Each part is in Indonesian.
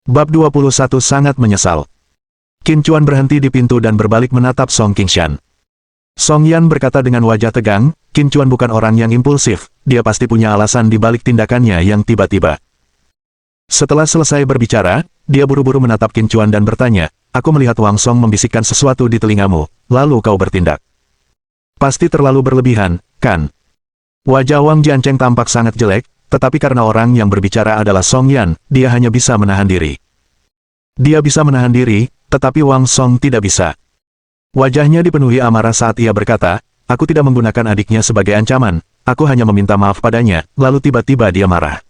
Bab 21 sangat menyesal. Qin Chuan berhenti di pintu dan berbalik menatap Song Qingshan. Song Yan berkata dengan wajah tegang, Qin Chuan bukan orang yang impulsif, dia pasti punya alasan di balik tindakannya yang tiba-tiba. Setelah selesai berbicara, dia buru-buru menatap Qin Chuan dan bertanya, aku melihat Wang Song membisikkan sesuatu di telingamu, lalu kau bertindak. Pasti terlalu berlebihan, kan? Wajah Wang Jiancheng tampak sangat jelek, tetapi karena orang yang berbicara adalah Song Yan, dia hanya bisa menahan diri. Dia bisa menahan diri, tetapi Wang Song tidak bisa. Wajahnya dipenuhi amarah saat ia berkata, aku tidak menggunakan adiknya sebagai ancaman, aku hanya meminta maaf padanya, lalu tiba-tiba dia marah.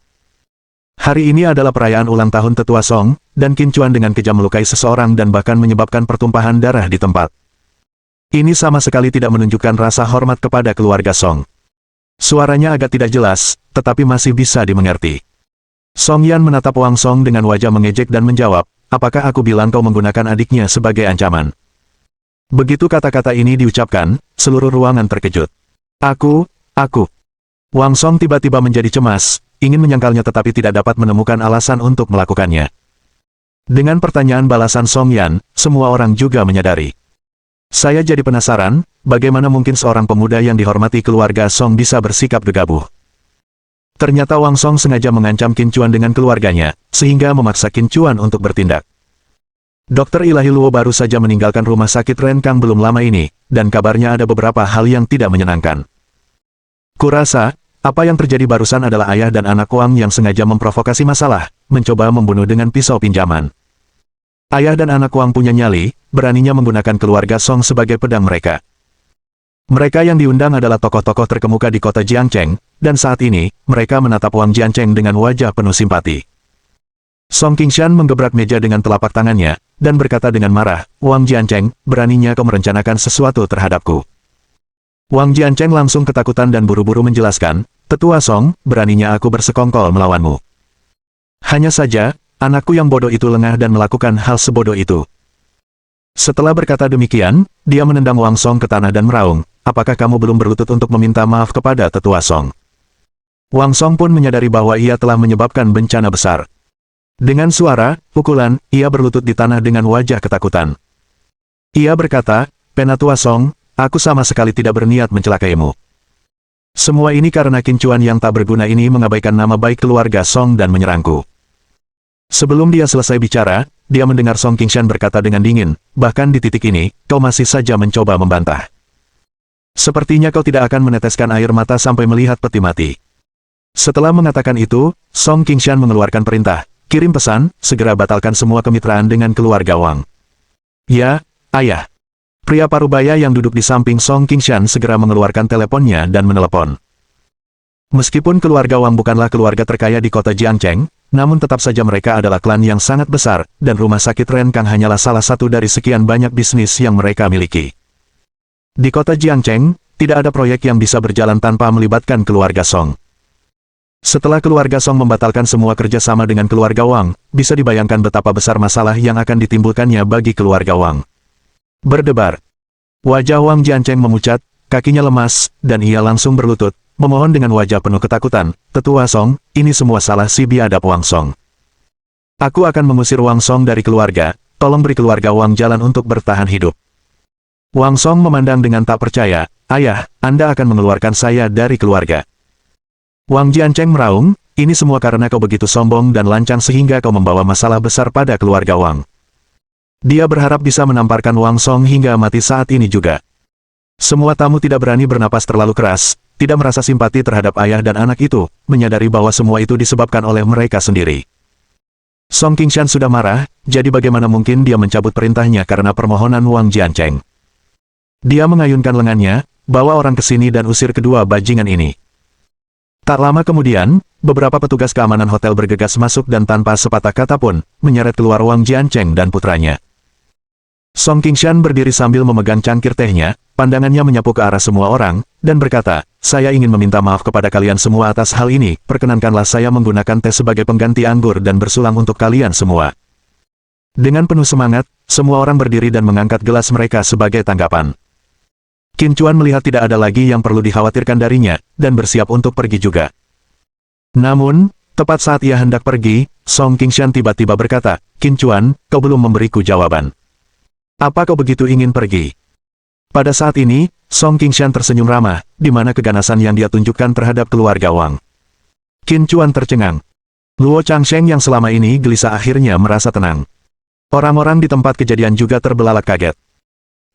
Hari ini adalah perayaan ulang tahun tetua Song, dan Qin Chuan dengan kejam melukai seseorang dan bahkan menyebabkan pertumpahan darah di tempat. Ini sama sekali tidak menunjukkan rasa hormat kepada keluarga Song. Suaranya agak tidak jelas, tetapi masih bisa dimengerti. Song Yan menatap Wang Song dengan wajah mengejek dan menjawab, apakah aku bilang kau menggunakan adiknya sebagai ancaman? Begitu kata-kata ini diucapkan, seluruh ruangan terkejut. Aku. Wang Song tiba-tiba menjadi cemas, ingin menyangkalnya tetapi tidak dapat menemukan alasan untuk melakukannya. Dengan pertanyaan balasan Song Yan, semua orang juga menyadari. Saya jadi penasaran, bagaimana mungkin seorang pemuda yang dihormati keluarga Song bisa bersikap gegabah. Ternyata Wang Song sengaja mengancam Qin Chuan dengan keluarganya, sehingga memaksa Qin Chuan untuk bertindak. Dokter Ilahi Luo baru saja meninggalkan rumah sakit Renkang belum lama ini, dan kabarnya ada beberapa hal yang tidak menyenangkan. Kurasa, apa yang terjadi barusan adalah ayah dan anak Wang yang sengaja memprovokasi masalah, mencoba membunuh dengan pisau pinjaman. Ayah dan anak Wang punya nyali, beraninya menggunakan keluarga Song sebagai pedang mereka. Mereka yang diundang adalah tokoh-tokoh terkemuka di kota Jiangcheng, dan saat ini, mereka menatap Wang Jiancheng dengan wajah penuh simpati. Song Qingshan menggebrak meja dengan telapak tangannya, dan berkata dengan marah, Wang Jiancheng, beraninya kau merencanakan sesuatu terhadapku. Wang Jiancheng langsung ketakutan dan buru-buru menjelaskan, tetua Song, beraninya aku bersekongkol melawanmu. Hanya saja, anakku yang bodoh itu lengah dan melakukan hal sebodoh itu. Setelah berkata demikian, dia menendang Wang Song ke tanah dan meraung, apakah kamu belum berlutut untuk meminta maaf kepada tetua Song? Wang Song pun menyadari bahwa ia telah menyebabkan bencana besar. Dengan suara, pukulan, ia berlutut di tanah dengan wajah ketakutan. Ia berkata, Penatua Song, aku sama sekali tidak berniat mencelakaimu. Semua ini karena Qin Chuan yang tak berguna ini mengabaikan nama baik keluarga Song dan menyerangku. Sebelum dia selesai bicara, dia mendengar Song Qingshan berkata dengan dingin, bahkan di titik ini, kau masih saja mencoba membantah. Sepertinya kau tidak akan meneteskan air mata sampai melihat peti mati. Setelah mengatakan itu, Song Qingshan mengeluarkan perintah, kirim pesan, segera batalkan semua kemitraan dengan keluarga Wang. Ya, ayah. Pria parubaya yang duduk di samping Song Qingshan segera mengeluarkan teleponnya dan menelepon. Meskipun keluarga Wang bukanlah keluarga terkaya di kota Jiangcheng, namun tetap saja mereka adalah klan yang sangat besar, dan rumah sakit Renkang hanyalah salah satu dari sekian banyak bisnis yang mereka miliki. Di kota Jiangcheng, tidak ada proyek yang bisa berjalan tanpa melibatkan keluarga Song. Setelah keluarga Song membatalkan semua kerjasama dengan keluarga Wang, bisa dibayangkan betapa besar masalah yang akan ditimbulkannya bagi keluarga Wang. Berdebar. Wajah Wang Jiancheng memucat, kakinya lemas, dan ia langsung berlutut, memohon dengan wajah penuh ketakutan, tetua Song, ini semua salah si biadab Wang Song. Aku akan mengusir Wang Song dari keluarga, tolong beri keluarga Wang jalan untuk bertahan hidup. Wang Song memandang dengan tak percaya, ayah, Anda akan mengeluarkan saya dari keluarga. Wang Jiancheng meraung, ini semua karena kau begitu sombong dan lancang sehingga kau membawa masalah besar pada keluarga Wang. Dia berharap bisa menamparkan Wang Song hingga mati saat ini juga. Semua tamu tidak berani bernapas terlalu keras, tidak merasa simpati terhadap ayah dan anak itu, menyadari bahwa semua itu disebabkan oleh mereka sendiri. Song Qingshan sudah marah, jadi bagaimana mungkin dia mencabut perintahnya karena permohonan Wang Jiancheng. Dia mengayunkan lengannya, bawa orang ke sini dan usir kedua bajingan ini. Tak lama kemudian, beberapa petugas keamanan hotel bergegas masuk dan tanpa sepatah kata pun, menyeret keluar Wang Jiancheng dan putranya. Song Qingshan berdiri sambil memegang cangkir tehnya, pandangannya menyapu ke arah semua orang, dan berkata, saya ingin meminta maaf kepada kalian semua atas hal ini, perkenankanlah saya menggunakan teh sebagai pengganti anggur dan bersulang untuk kalian semua. Dengan penuh semangat, semua orang berdiri dan mengangkat gelas mereka sebagai tanggapan. Qin Chuan melihat tidak ada lagi yang perlu dikhawatirkan darinya, dan bersiap untuk pergi juga. Namun, tepat saat ia hendak pergi, Song Qingshan tiba-tiba berkata, Qin Chuan, kau belum memberiku jawaban. Apa kau begitu ingin pergi? Pada saat ini, Song Qingshan tersenyum ramah, di mana keganasan yang dia tunjukkan terhadap keluarga Wang. Qin Chuan tercengang. Luo Changsheng yang selama ini gelisah akhirnya merasa tenang. Orang-orang di tempat kejadian juga terbelalak kaget.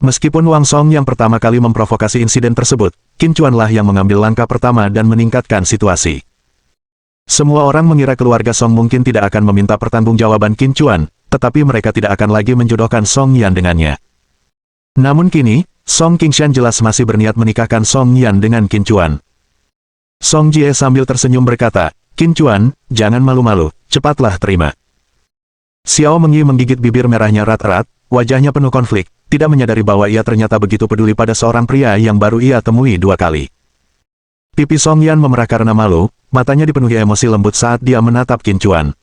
Meskipun Wang Song yang pertama kali memprovokasi insiden tersebut, Qin Chuan lah yang mengambil langkah pertama dan meningkatkan situasi. Semua orang mengira keluarga Song mungkin tidak akan meminta pertanggungjawaban Qin Chuan, tetapi mereka tidak akan lagi menjodohkan Song Yan dengannya. Namun kini, Song Qingshan jelas masih berniat menikahkan Song Yan dengan Qin Chuan. Song Jie sambil tersenyum berkata, Qin Chuan, jangan malu-malu, cepatlah terima. Xiao Mengyi menggigit bibir merahnya erat-erat, wajahnya penuh konflik, tidak menyadari bahwa ia ternyata begitu peduli pada seorang pria yang baru ia temui 2 kali. Pipi Song Yan memerah karena malu, matanya dipenuhi emosi lembut saat dia menatap Qin Chuan.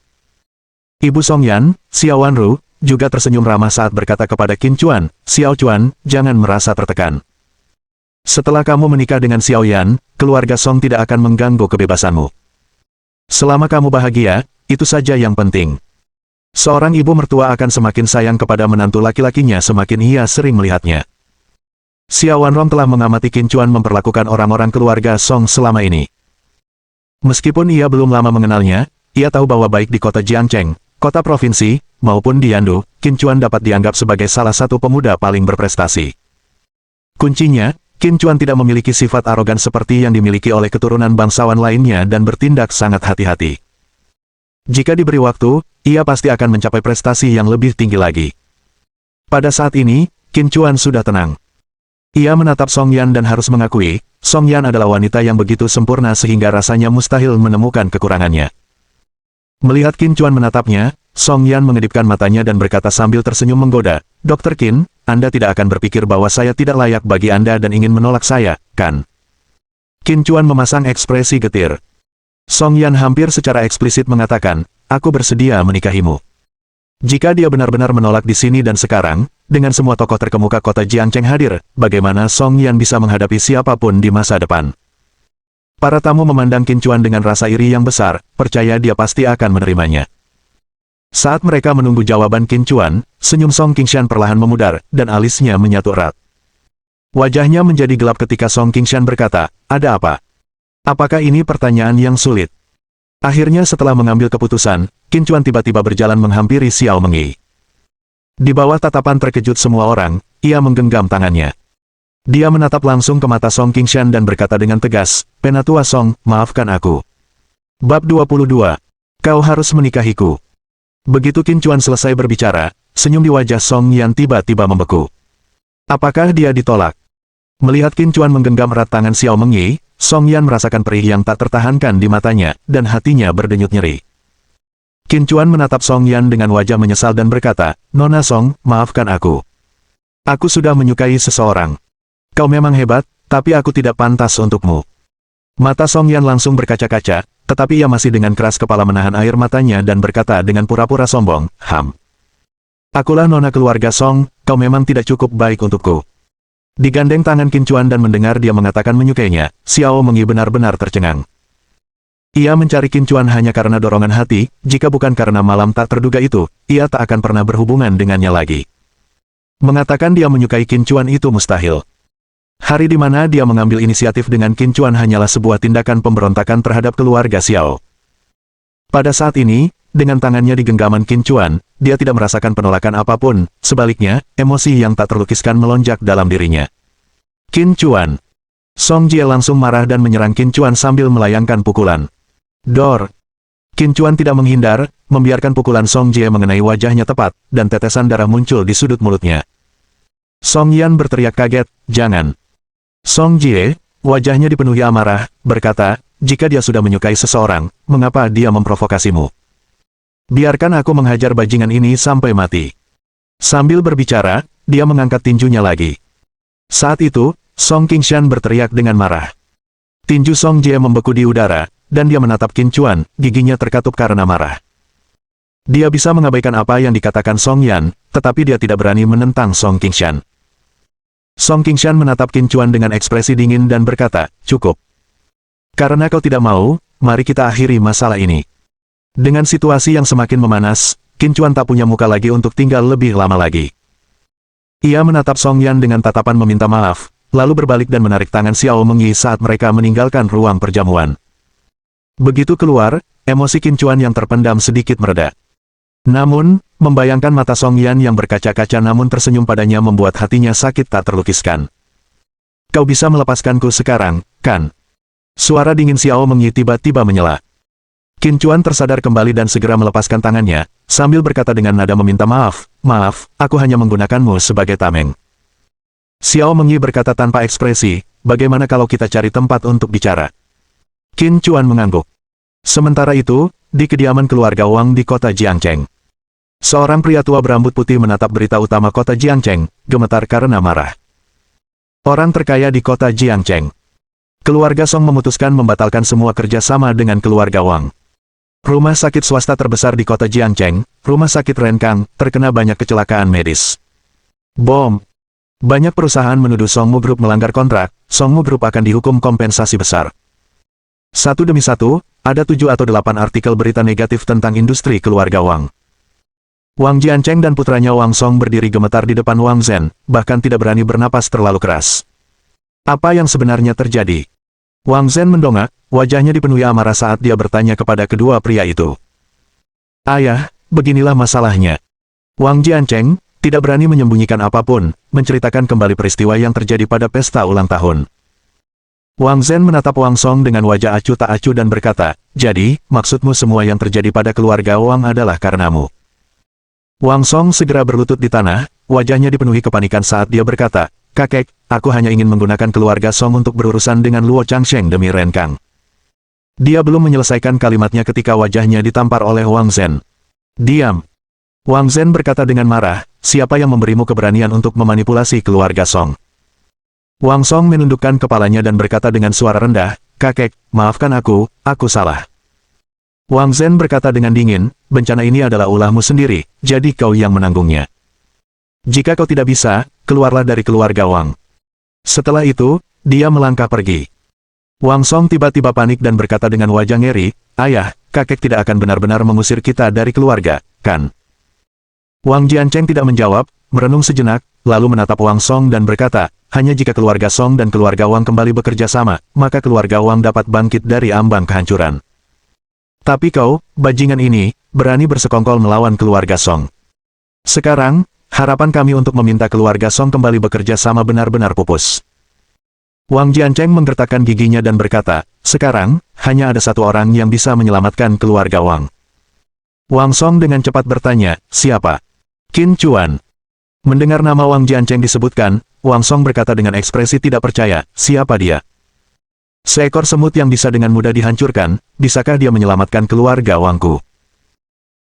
Ibu Song Yan, Xiao Wanru, juga tersenyum ramah saat berkata kepada Qin Chuan, Xiao Chuan, jangan merasa tertekan. Setelah kamu menikah dengan Xiao Yan, keluarga Song tidak akan mengganggu kebebasanmu. Selama kamu bahagia, itu saja yang penting. Seorang ibu mertua akan semakin sayang kepada menantu laki-lakinya semakin ia sering melihatnya. Xiao Wanrong telah mengamati Qin Chuan memperlakukan orang-orang keluarga Song selama ini. Meskipun ia belum lama mengenalnya, ia tahu bahwa baik di kota Jiangcheng, kota provinsi, maupun di Yandu, Qin Chuan dapat dianggap sebagai salah satu pemuda paling berprestasi. Kuncinya, Qin Chuan tidak memiliki sifat arogan seperti yang dimiliki oleh keturunan bangsawan lainnya dan bertindak sangat hati-hati. Jika diberi waktu, ia pasti akan mencapai prestasi yang lebih tinggi lagi. Pada saat ini, Qin Chuan sudah tenang. Ia menatap Song Yan dan harus mengakui, Song Yan adalah wanita yang begitu sempurna sehingga rasanya mustahil menemukan kekurangannya. Melihat Qin Chuan menatapnya, Song Yan mengedipkan matanya dan berkata sambil tersenyum menggoda, Dr. Qin, Anda tidak akan berpikir bahwa saya tidak layak bagi Anda dan ingin menolak saya, kan? Qin Chuan memasang ekspresi getir. Song Yan hampir secara eksplisit mengatakan, aku bersedia menikahimu. Jika dia benar-benar menolak di sini dan sekarang, dengan semua tokoh terkemuka kota Jiangcheng hadir, bagaimana Song Yan bisa menghadapi siapapun di masa depan? Para tamu memandang Qin Chuan dengan rasa iri yang besar, percaya dia pasti akan menerimanya. Saat mereka menunggu jawaban Qin Chuan, senyum Song Qingshan perlahan memudar, dan alisnya menyatu erat. Wajahnya menjadi gelap ketika Song Qingshan berkata, ada apa? Apakah ini pertanyaan yang sulit? Akhirnya setelah mengambil keputusan, Qin Chuan tiba-tiba berjalan menghampiri Xiao Mengyi. Di bawah tatapan terkejut semua orang, ia menggenggam tangannya. Dia menatap langsung ke mata Song Qingshan dan berkata dengan tegas, Penatua Song, maafkan aku. Bab 22. Kau harus menikahiku. Begitu Qin Chuan selesai berbicara, senyum di wajah Song Yan tiba-tiba membeku. Apakah dia ditolak? Melihat Qin Chuan menggenggam erat tangan Xiao Mengyi, Song Yan merasakan perih yang tak tertahankan di matanya, dan hatinya berdenyut nyeri. Qin Chuan menatap Song Yan dengan wajah menyesal dan berkata, Nona Song, maafkan aku. Aku sudah menyukai seseorang. Kau memang hebat, tapi aku tidak pantas untukmu. Mata Song Yan langsung berkaca-kaca, tetapi ia masih dengan keras kepala menahan air matanya dan berkata dengan pura-pura sombong, Akulah nona keluarga Song, kau memang tidak cukup baik untukku. Digandeng tangan Qin Chuan dan mendengar dia mengatakan menyukainya, Xiao Mengyi benar-benar tercengang. Ia mencari Qin Chuan hanya karena dorongan hati, jika bukan karena malam tak terduga itu, ia tak akan pernah berhubungan dengannya lagi. Mengatakan dia menyukai Qin Chuan itu mustahil. Hari di mana dia mengambil inisiatif dengan Qin Chuan hanyalah sebuah tindakan pemberontakan terhadap keluarga Xiao. Pada saat ini, dengan tangannya di genggaman Qin Chuan, dia tidak merasakan penolakan apapun, sebaliknya, emosi yang tak terlukiskan melonjak dalam dirinya. Qin Chuan. Song Jie langsung marah dan menyerang Qin Chuan sambil melayangkan pukulan. Dor. Qin Chuan tidak menghindar, membiarkan pukulan Song Jie mengenai wajahnya tepat, dan tetesan darah muncul di sudut mulutnya. Song Yan berteriak kaget, jangan. Song Jie, wajahnya dipenuhi amarah, berkata, jika dia sudah menyukai seseorang, mengapa dia memprovokasimu? Biarkan aku menghajar bajingan ini sampai mati. Sambil berbicara, dia mengangkat tinjunya lagi. Saat itu, Song Qingshan berteriak dengan marah. Tinju Song Jie membeku di udara, dan dia menatap Qin Chuan, giginya terkatup karena marah. Dia bisa mengabaikan apa yang dikatakan Song Yan, tetapi dia tidak berani menentang Song Qingshan. Song Qingshan menatap Qin Chuan dengan ekspresi dingin dan berkata, cukup. Karena kau tidak mau, mari kita akhiri masalah ini. Dengan situasi yang semakin memanas, Qin Chuan tak punya muka lagi untuk tinggal lebih lama lagi. Ia menatap Song Yan dengan tatapan meminta maaf, lalu berbalik dan menarik tangan Xiao Mengyi saat mereka meninggalkan ruang perjamuan. Begitu keluar, emosi Qin Chuan yang terpendam sedikit mereda. Namun, membayangkan mata Song Yan yang berkaca-kaca namun tersenyum padanya membuat hatinya sakit tak terlukiskan. Kau bisa melepaskanku sekarang, kan? Suara dingin Xiao Mengyi tiba-tiba menyela. Qin Chuan tersadar kembali dan segera melepaskan tangannya, sambil berkata dengan nada meminta maaf, "Maaf, aku hanya menggunakanmu sebagai tameng." Xiao Mengyi berkata tanpa ekspresi, "Bagaimana kalau kita cari tempat untuk bicara?" Qin Chuan mengangguk. Sementara itu, di kediaman keluarga Wang di kota Jiangcheng. Seorang pria tua berambut putih menatap berita utama kota Jiangcheng, gemetar karena marah. Orang terkaya di kota Jiangcheng. Keluarga Song memutuskan membatalkan semua kerjasama dengan keluarga Wang. Rumah sakit swasta terbesar di kota Jiangcheng, Rumah Sakit Renkang, terkena banyak kecelakaan medis. Bom! Banyak perusahaan menuduh Songmu Group melanggar kontrak, Songmu Group akan dihukum kompensasi besar. Satu demi satu, ada 7 atau 8 artikel berita negatif tentang industri keluarga Wang. Wang Jiancheng dan putranya Wang Song berdiri gemetar di depan Wang Zhen, bahkan tidak berani bernapas terlalu keras. Apa yang sebenarnya terjadi? Wang Zhen mendongak, wajahnya dipenuhi amarah saat dia bertanya kepada kedua pria itu. Ayah, beginilah masalahnya. Wang Jiancheng tidak berani menyembunyikan apapun, menceritakan kembali peristiwa yang terjadi pada pesta ulang tahun. Wang Zhen menatap Wang Song dengan wajah acuh tak acuh dan berkata, "Jadi, maksudmu semua yang terjadi pada keluarga Wang adalah karenamu?" Wang Song segera berlutut di tanah, wajahnya dipenuhi kepanikan saat dia berkata, "Kakek, aku hanya ingin menggunakan keluarga Song untuk berurusan dengan Luo Changsheng demi Renkang." Dia belum menyelesaikan kalimatnya ketika wajahnya ditampar oleh Wang Zhen. "Diam!" Wang Zhen berkata dengan marah, "Siapa yang memberimu keberanian untuk memanipulasi keluarga Song?" Wang Song menundukkan kepalanya dan berkata dengan suara rendah, "Kakek, maafkan aku salah." Wang Zhen berkata dengan dingin, "Bencana ini adalah ulahmu sendiri, jadi kau yang menanggungnya. Jika kau tidak bisa, keluarlah dari keluarga Wang." Setelah itu, dia melangkah pergi. Wang Song tiba-tiba panik dan berkata dengan wajah ngeri, "Ayah, kakek tidak akan benar-benar mengusir kita dari keluarga, kan?" Wang Jiancheng tidak menjawab, merenung sejenak, lalu menatap Wang Song dan berkata, "Hanya jika keluarga Song dan keluarga Wang kembali bekerja sama, maka keluarga Wang dapat bangkit dari ambang kehancuran. Tapi kau, bajingan ini, berani bersekongkol melawan keluarga Song. Sekarang, harapan kami untuk meminta keluarga Song kembali bekerja sama benar-benar pupus." Wang Jiancheng menggertakkan giginya dan berkata, "Sekarang, hanya ada satu orang yang bisa menyelamatkan keluarga Wang." Wang Song dengan cepat bertanya, "Siapa?" "Qin Chuan." Mendengar nama Wang Jiancheng disebutkan, Wang Song berkata dengan ekspresi tidak percaya, "Siapa dia?" "Seekor semut yang bisa dengan mudah dihancurkan, bisakah dia menyelamatkan keluarga Wangku?"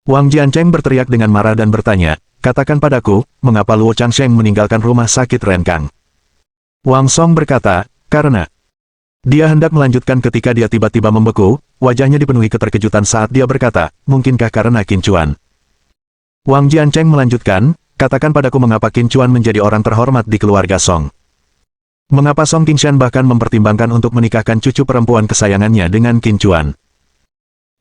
Wang Jiancheng berteriak dengan marah dan bertanya, "Katakan padaku, mengapa Luo Changsheng meninggalkan rumah sakit Renkang?" Wang Song berkata, "Karena..." Dia hendak melanjutkan ketika dia tiba-tiba membeku, wajahnya dipenuhi keterkejutan saat dia berkata, "Mungkinkah karena Qin Chuan?" Wang Jiancheng melanjutkan, "Katakan padaku mengapa Qin Chuan menjadi orang terhormat di keluarga Song. Mengapa Song Qingshan bahkan mempertimbangkan untuk menikahkan cucu perempuan kesayangannya dengan Qin Chuan?"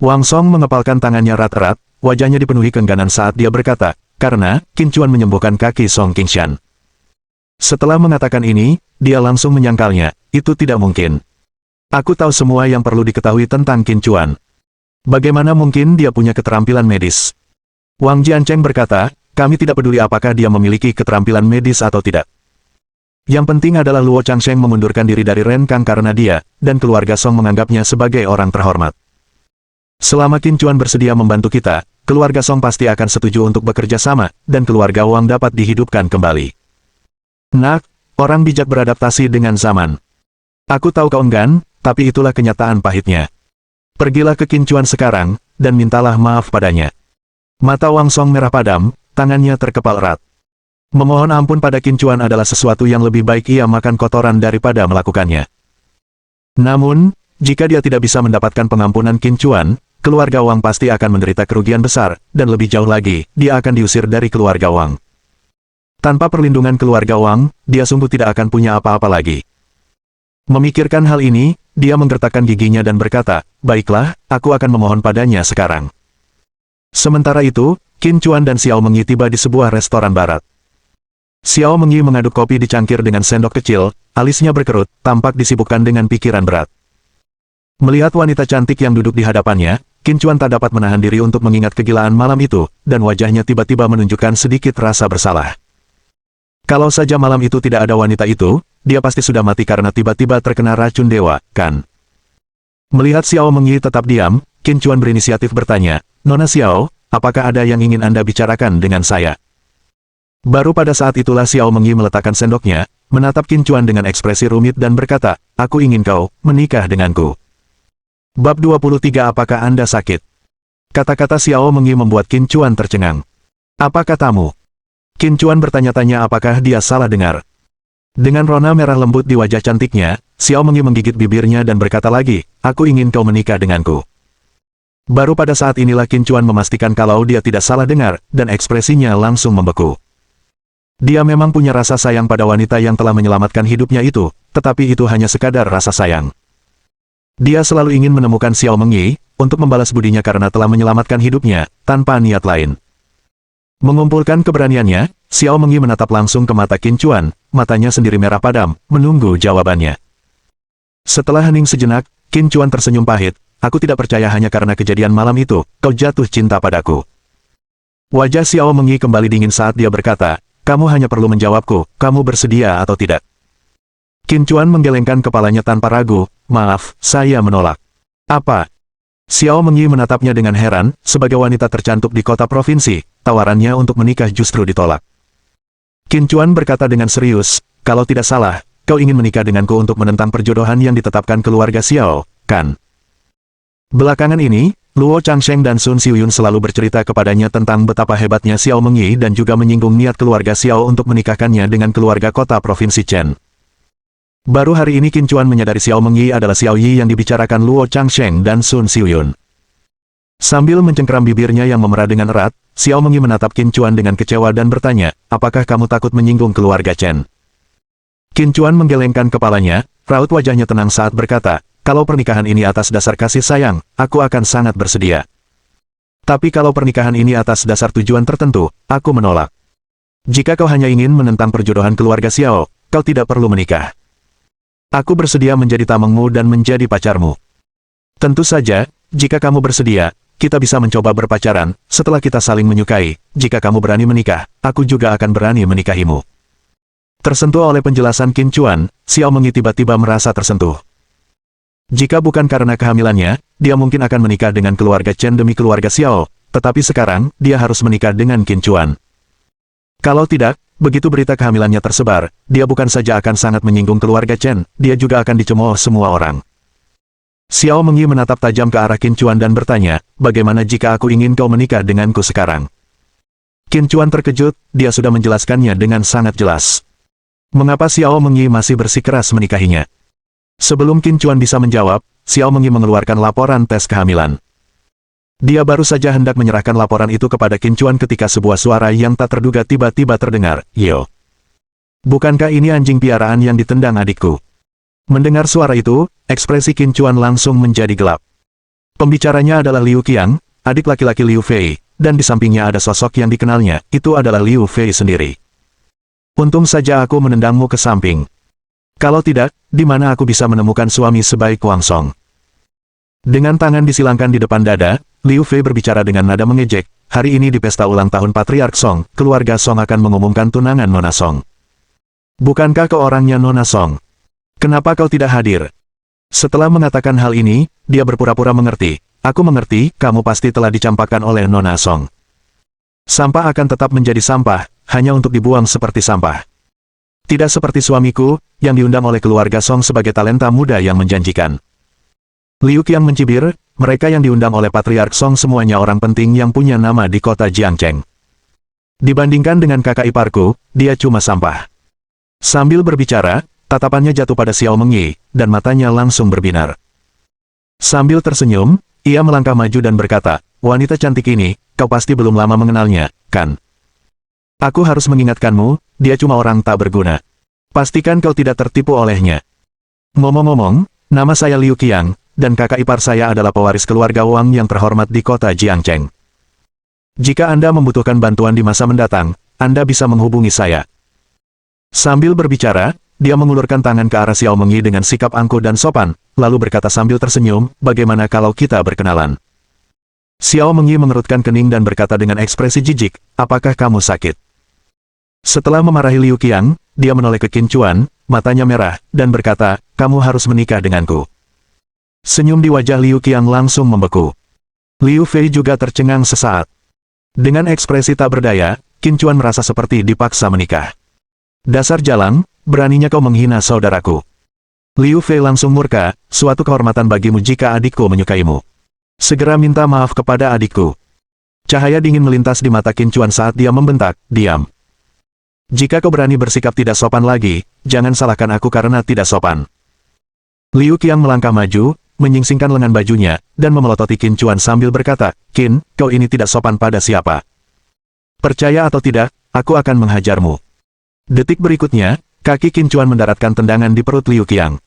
Wang Song mengepalkan tangannya erat-erat, wajahnya dipenuhi keengganan saat dia berkata, "Karena Qin Chuan menyembuhkan kaki Song Qingshan." Setelah mengatakan ini, dia langsung menyangkalnya, "Itu tidak mungkin. Aku tahu semua yang perlu diketahui tentang Qin Chuan. Bagaimana mungkin dia punya keterampilan medis?" Wang Jiancheng berkata, "Kami tidak peduli apakah dia memiliki keterampilan medis atau tidak. Yang penting adalah Luo Changsheng mengundurkan diri dari Renkang karena dia, dan keluarga Song menganggapnya sebagai orang terhormat. Selama Qin Chuan bersedia membantu kita, keluarga Song pasti akan setuju untuk bekerja sama, dan keluarga Wang dapat dihidupkan kembali. Nak, orang bijak beradaptasi dengan zaman. Aku tahu kau enggan, tapi itulah kenyataan pahitnya. Pergilah ke Qin Chuan sekarang, dan mintalah maaf padanya." Mata Wang Song merah padam, tangannya terkepal erat. Memohon ampun pada Qin Chuan adalah sesuatu yang lebih baik ia makan kotoran daripada melakukannya. Namun, jika dia tidak bisa mendapatkan pengampunan Qin Chuan, keluarga Wang pasti akan menderita kerugian besar, dan lebih jauh lagi, dia akan diusir dari keluarga Wang. Tanpa perlindungan keluarga Wang, dia sungguh tidak akan punya apa-apa lagi. Memikirkan hal ini, dia menggertakkan giginya dan berkata, "Baiklah, aku akan memohon padanya sekarang." Sementara itu, Qin Chuan dan Xiao Mengyi tiba di sebuah restoran barat. Xiao Mengyi mengaduk kopi di cangkir dengan sendok kecil, alisnya berkerut, tampak disibukkan dengan pikiran berat. Melihat wanita cantik yang duduk di hadapannya, Qin Chuan tak dapat menahan diri untuk mengingat kegilaan malam itu, dan wajahnya tiba-tiba menunjukkan sedikit rasa bersalah. Kalau saja malam itu tidak ada wanita itu, dia pasti sudah mati karena tiba-tiba terkena racun dewa, kan? Melihat Xiao Mengyi tetap diam, Qin Chuan berinisiatif bertanya, "Nona Xiao, apakah ada yang ingin Anda bicarakan dengan saya?" Baru pada saat itulah Xiao Mengyi meletakkan sendoknya, menatap Qin Chuan dengan ekspresi rumit dan berkata, "Aku ingin kau menikah denganku." Bab 23. Apakah Anda sakit? Kata-kata Xiao Mengyi membuat Qin Chuan tercengang. "Apa katamu?" Qin Chuan bertanya-tanya apakah dia salah dengar. Dengan rona merah lembut di wajah cantiknya, Xiao Mengyi menggigit bibirnya dan berkata lagi, "Aku ingin kau menikah denganku." Baru pada saat inilah Qin Chuan memastikan kalau dia tidak salah dengar, dan ekspresinya langsung membeku. Dia memang punya rasa sayang pada wanita yang telah menyelamatkan hidupnya itu, tetapi itu hanya sekadar rasa sayang. Dia selalu ingin menemukan Xiao Mengyi, untuk membalas budinya karena telah menyelamatkan hidupnya, tanpa niat lain. Mengumpulkan keberaniannya, Xiao Mengyi menatap langsung ke mata Qin Chuan, matanya sendiri merah padam, menunggu jawabannya. Setelah hening sejenak, Qin Chuan tersenyum pahit, "Aku tidak percaya hanya karena kejadian malam itu, kau jatuh cinta padaku." Wajah Xiao Mengyi kembali dingin saat dia berkata, "Kamu hanya perlu menjawabku, kamu bersedia atau tidak?" Qin Chuan menggelengkan kepalanya tanpa ragu, "Maaf, saya menolak." "Apa?" Xiao Mengyi menatapnya dengan heran, sebagai wanita tercantik di kota provinsi, tawarannya untuk menikah justru ditolak. Qin Chuan berkata dengan serius, "Kalau tidak salah, kau ingin menikah denganku untuk menentang perjodohan yang ditetapkan keluarga Xiao, kan?" Belakangan ini, Luo Changsheng dan Sun Xiuyun selalu bercerita kepadanya tentang betapa hebatnya Xiao Mengyi dan juga menyinggung niat keluarga Xiao untuk menikahkannya dengan keluarga kota provinsi Chen. Baru hari ini Qin Chuan menyadari Xiao Mengyi adalah Xiao Yi yang dibicarakan Luo Changsheng dan Sun Xiuyun. Sambil mencengkeram bibirnya yang memerah dengan erat, Xiao Mengyi menatap Qin Chuan dengan kecewa dan bertanya, "Apakah kamu takut menyinggung keluarga Chen?" Qin Chuan menggelengkan kepalanya, raut wajahnya tenang saat berkata, "Kalau pernikahan ini atas dasar kasih sayang, aku akan sangat bersedia. Tapi kalau pernikahan ini atas dasar tujuan tertentu, aku menolak. Jika kau hanya ingin menentang perjodohan keluarga Xiao, kau tidak perlu menikah. Aku bersedia menjadi tamengmu dan menjadi pacarmu. Tentu saja, jika kamu bersedia, kita bisa mencoba berpacaran, setelah kita saling menyukai, jika kamu berani menikah, aku juga akan berani menikahimu." Tersentuh oleh penjelasan Qin Chuan, Xiao Mengyi tiba-tiba merasa tersentuh. Jika bukan karena kehamilannya, dia mungkin akan menikah dengan keluarga Chen demi keluarga Xiao, tetapi sekarang, dia harus menikah dengan Qin Chuan. Kalau tidak, begitu berita kehamilannya tersebar, dia bukan saja akan sangat menyinggung keluarga Chen, dia juga akan dicemooh semua orang. Xiao Mengyi menatap tajam ke arah Qin Chuan dan bertanya, "Bagaimana jika aku ingin kau menikah denganku sekarang?" Qin Chuan terkejut, dia sudah menjelaskannya dengan sangat jelas. Mengapa Xiao Mengyi masih bersikeras menikahinya? Sebelum Qin Chuan bisa menjawab, Xiao Mengyi mengeluarkan laporan tes kehamilan. Dia baru saja hendak menyerahkan laporan itu kepada Qin Chuan ketika sebuah suara yang tak terduga tiba-tiba terdengar, "Yo! Bukankah ini anjing piaraan yang ditendang adikku?" Mendengar suara itu, ekspresi Qin Chuan langsung menjadi gelap. Pembicaranya adalah Liu Qiang, adik laki-laki Liu Fei, dan di sampingnya ada sosok yang dikenalnya, itu adalah Liu Fei sendiri. "Untung saja aku menendangmu ke samping. Kalau tidak, di mana aku bisa menemukan suami sebaik Wang Song?" Dengan tangan disilangkan di depan dada, Liu Fei berbicara dengan nada mengejek, "Hari ini di pesta ulang tahun Patriark Song, keluarga Song akan mengumumkan tunangan Nona Song. Bukankah kau orangnya Nona Song? Kenapa kau tidak hadir?" Setelah mengatakan hal ini, dia berpura-pura mengerti, "Aku mengerti, kamu pasti telah dicampakkan oleh Nona Song. Sampah akan tetap menjadi sampah, hanya untuk dibuang seperti sampah. Tidak seperti suamiku, yang diundang oleh keluarga Song sebagai talenta muda yang menjanjikan." Liu Qiang mencibir, "Mereka yang diundang oleh Patriark Song semuanya orang penting yang punya nama di kota Jiangcheng. Dibandingkan dengan kakak iparku, dia cuma sampah." Sambil berbicara, tatapannya jatuh pada Xiao Mengyi, dan matanya langsung berbinar. Sambil tersenyum, ia melangkah maju dan berkata, "Wanita cantik ini, kau pasti belum lama mengenalnya, kan? Aku harus mengingatkanmu, dia cuma orang tak berguna. Pastikan kau tidak tertipu olehnya. Ngomong-ngomong, nama saya Liu Qiang, dan kakak ipar saya adalah pewaris keluarga Wang yang terhormat di kota Jiangcheng." Jika Anda membutuhkan bantuan di masa mendatang, Anda bisa menghubungi saya. Sambil berbicara, dia mengulurkan tangan ke arah Xiao Mengyi dengan sikap angkuh dan sopan, lalu berkata sambil tersenyum, bagaimana kalau kita berkenalan? Xiao Mengyi mengerutkan kening dan berkata dengan ekspresi jijik, apakah kamu sakit? Setelah memarahi Liu Qiang, dia menoleh ke Qin Chuan, matanya merah, dan berkata, kamu harus menikah denganku. Senyum di wajah Liu Qiang langsung membeku. Liu Fei juga tercengang sesaat. Dengan ekspresi tak berdaya, Qin Chuan merasa seperti dipaksa menikah. Dasar jalang, beraninya kau menghina saudaraku. Liu Fei langsung murka, suatu kehormatan bagimu jika adikku menyukaimu. Segera minta maaf kepada adikku. Cahaya dingin melintas di mata Qin Chuan saat dia membentak, diam. Jika kau berani bersikap tidak sopan lagi, jangan salahkan aku karena tidak sopan. Liu Qiang melangkah maju, menyingsingkan lengan bajunya, dan memelototi Qin Chuan sambil berkata, Qin, kau ini tidak sopan pada siapa? Percaya atau tidak, aku akan menghajarmu. Detik berikutnya, kaki Qin Chuan mendaratkan tendangan di perut Liu Qiang.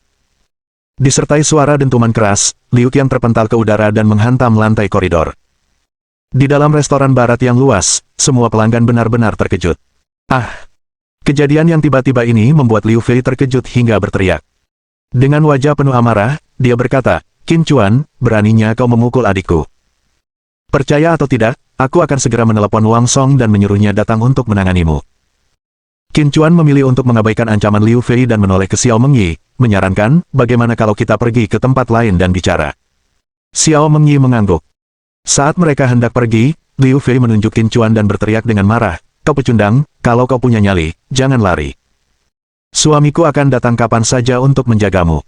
Disertai suara dentuman keras, Liu Qiang terpental ke udara dan menghantam lantai koridor. Di dalam restoran barat yang luas, semua pelanggan benar-benar terkejut. Ah! Kejadian yang tiba-tiba ini membuat Liu Fei terkejut hingga berteriak. Dengan wajah penuh amarah, dia berkata, Qin Chuan, beraninya kau memukul adikku. Percaya atau tidak, aku akan segera menelepon Wang Song dan menyuruhnya datang untuk menanganimu. Qin Chuan memilih untuk mengabaikan ancaman Liu Fei dan menoleh ke Xiao Mengyi, menyarankan, bagaimana kalau kita pergi ke tempat lain dan bicara. Xiao Mengyi mengangguk. Saat mereka hendak pergi, Liu Fei menunjuk Qin Chuan dan berteriak dengan marah, kau pecundang, kalau kau punya nyali, jangan lari. Suamiku akan datang kapan saja untuk menjagamu.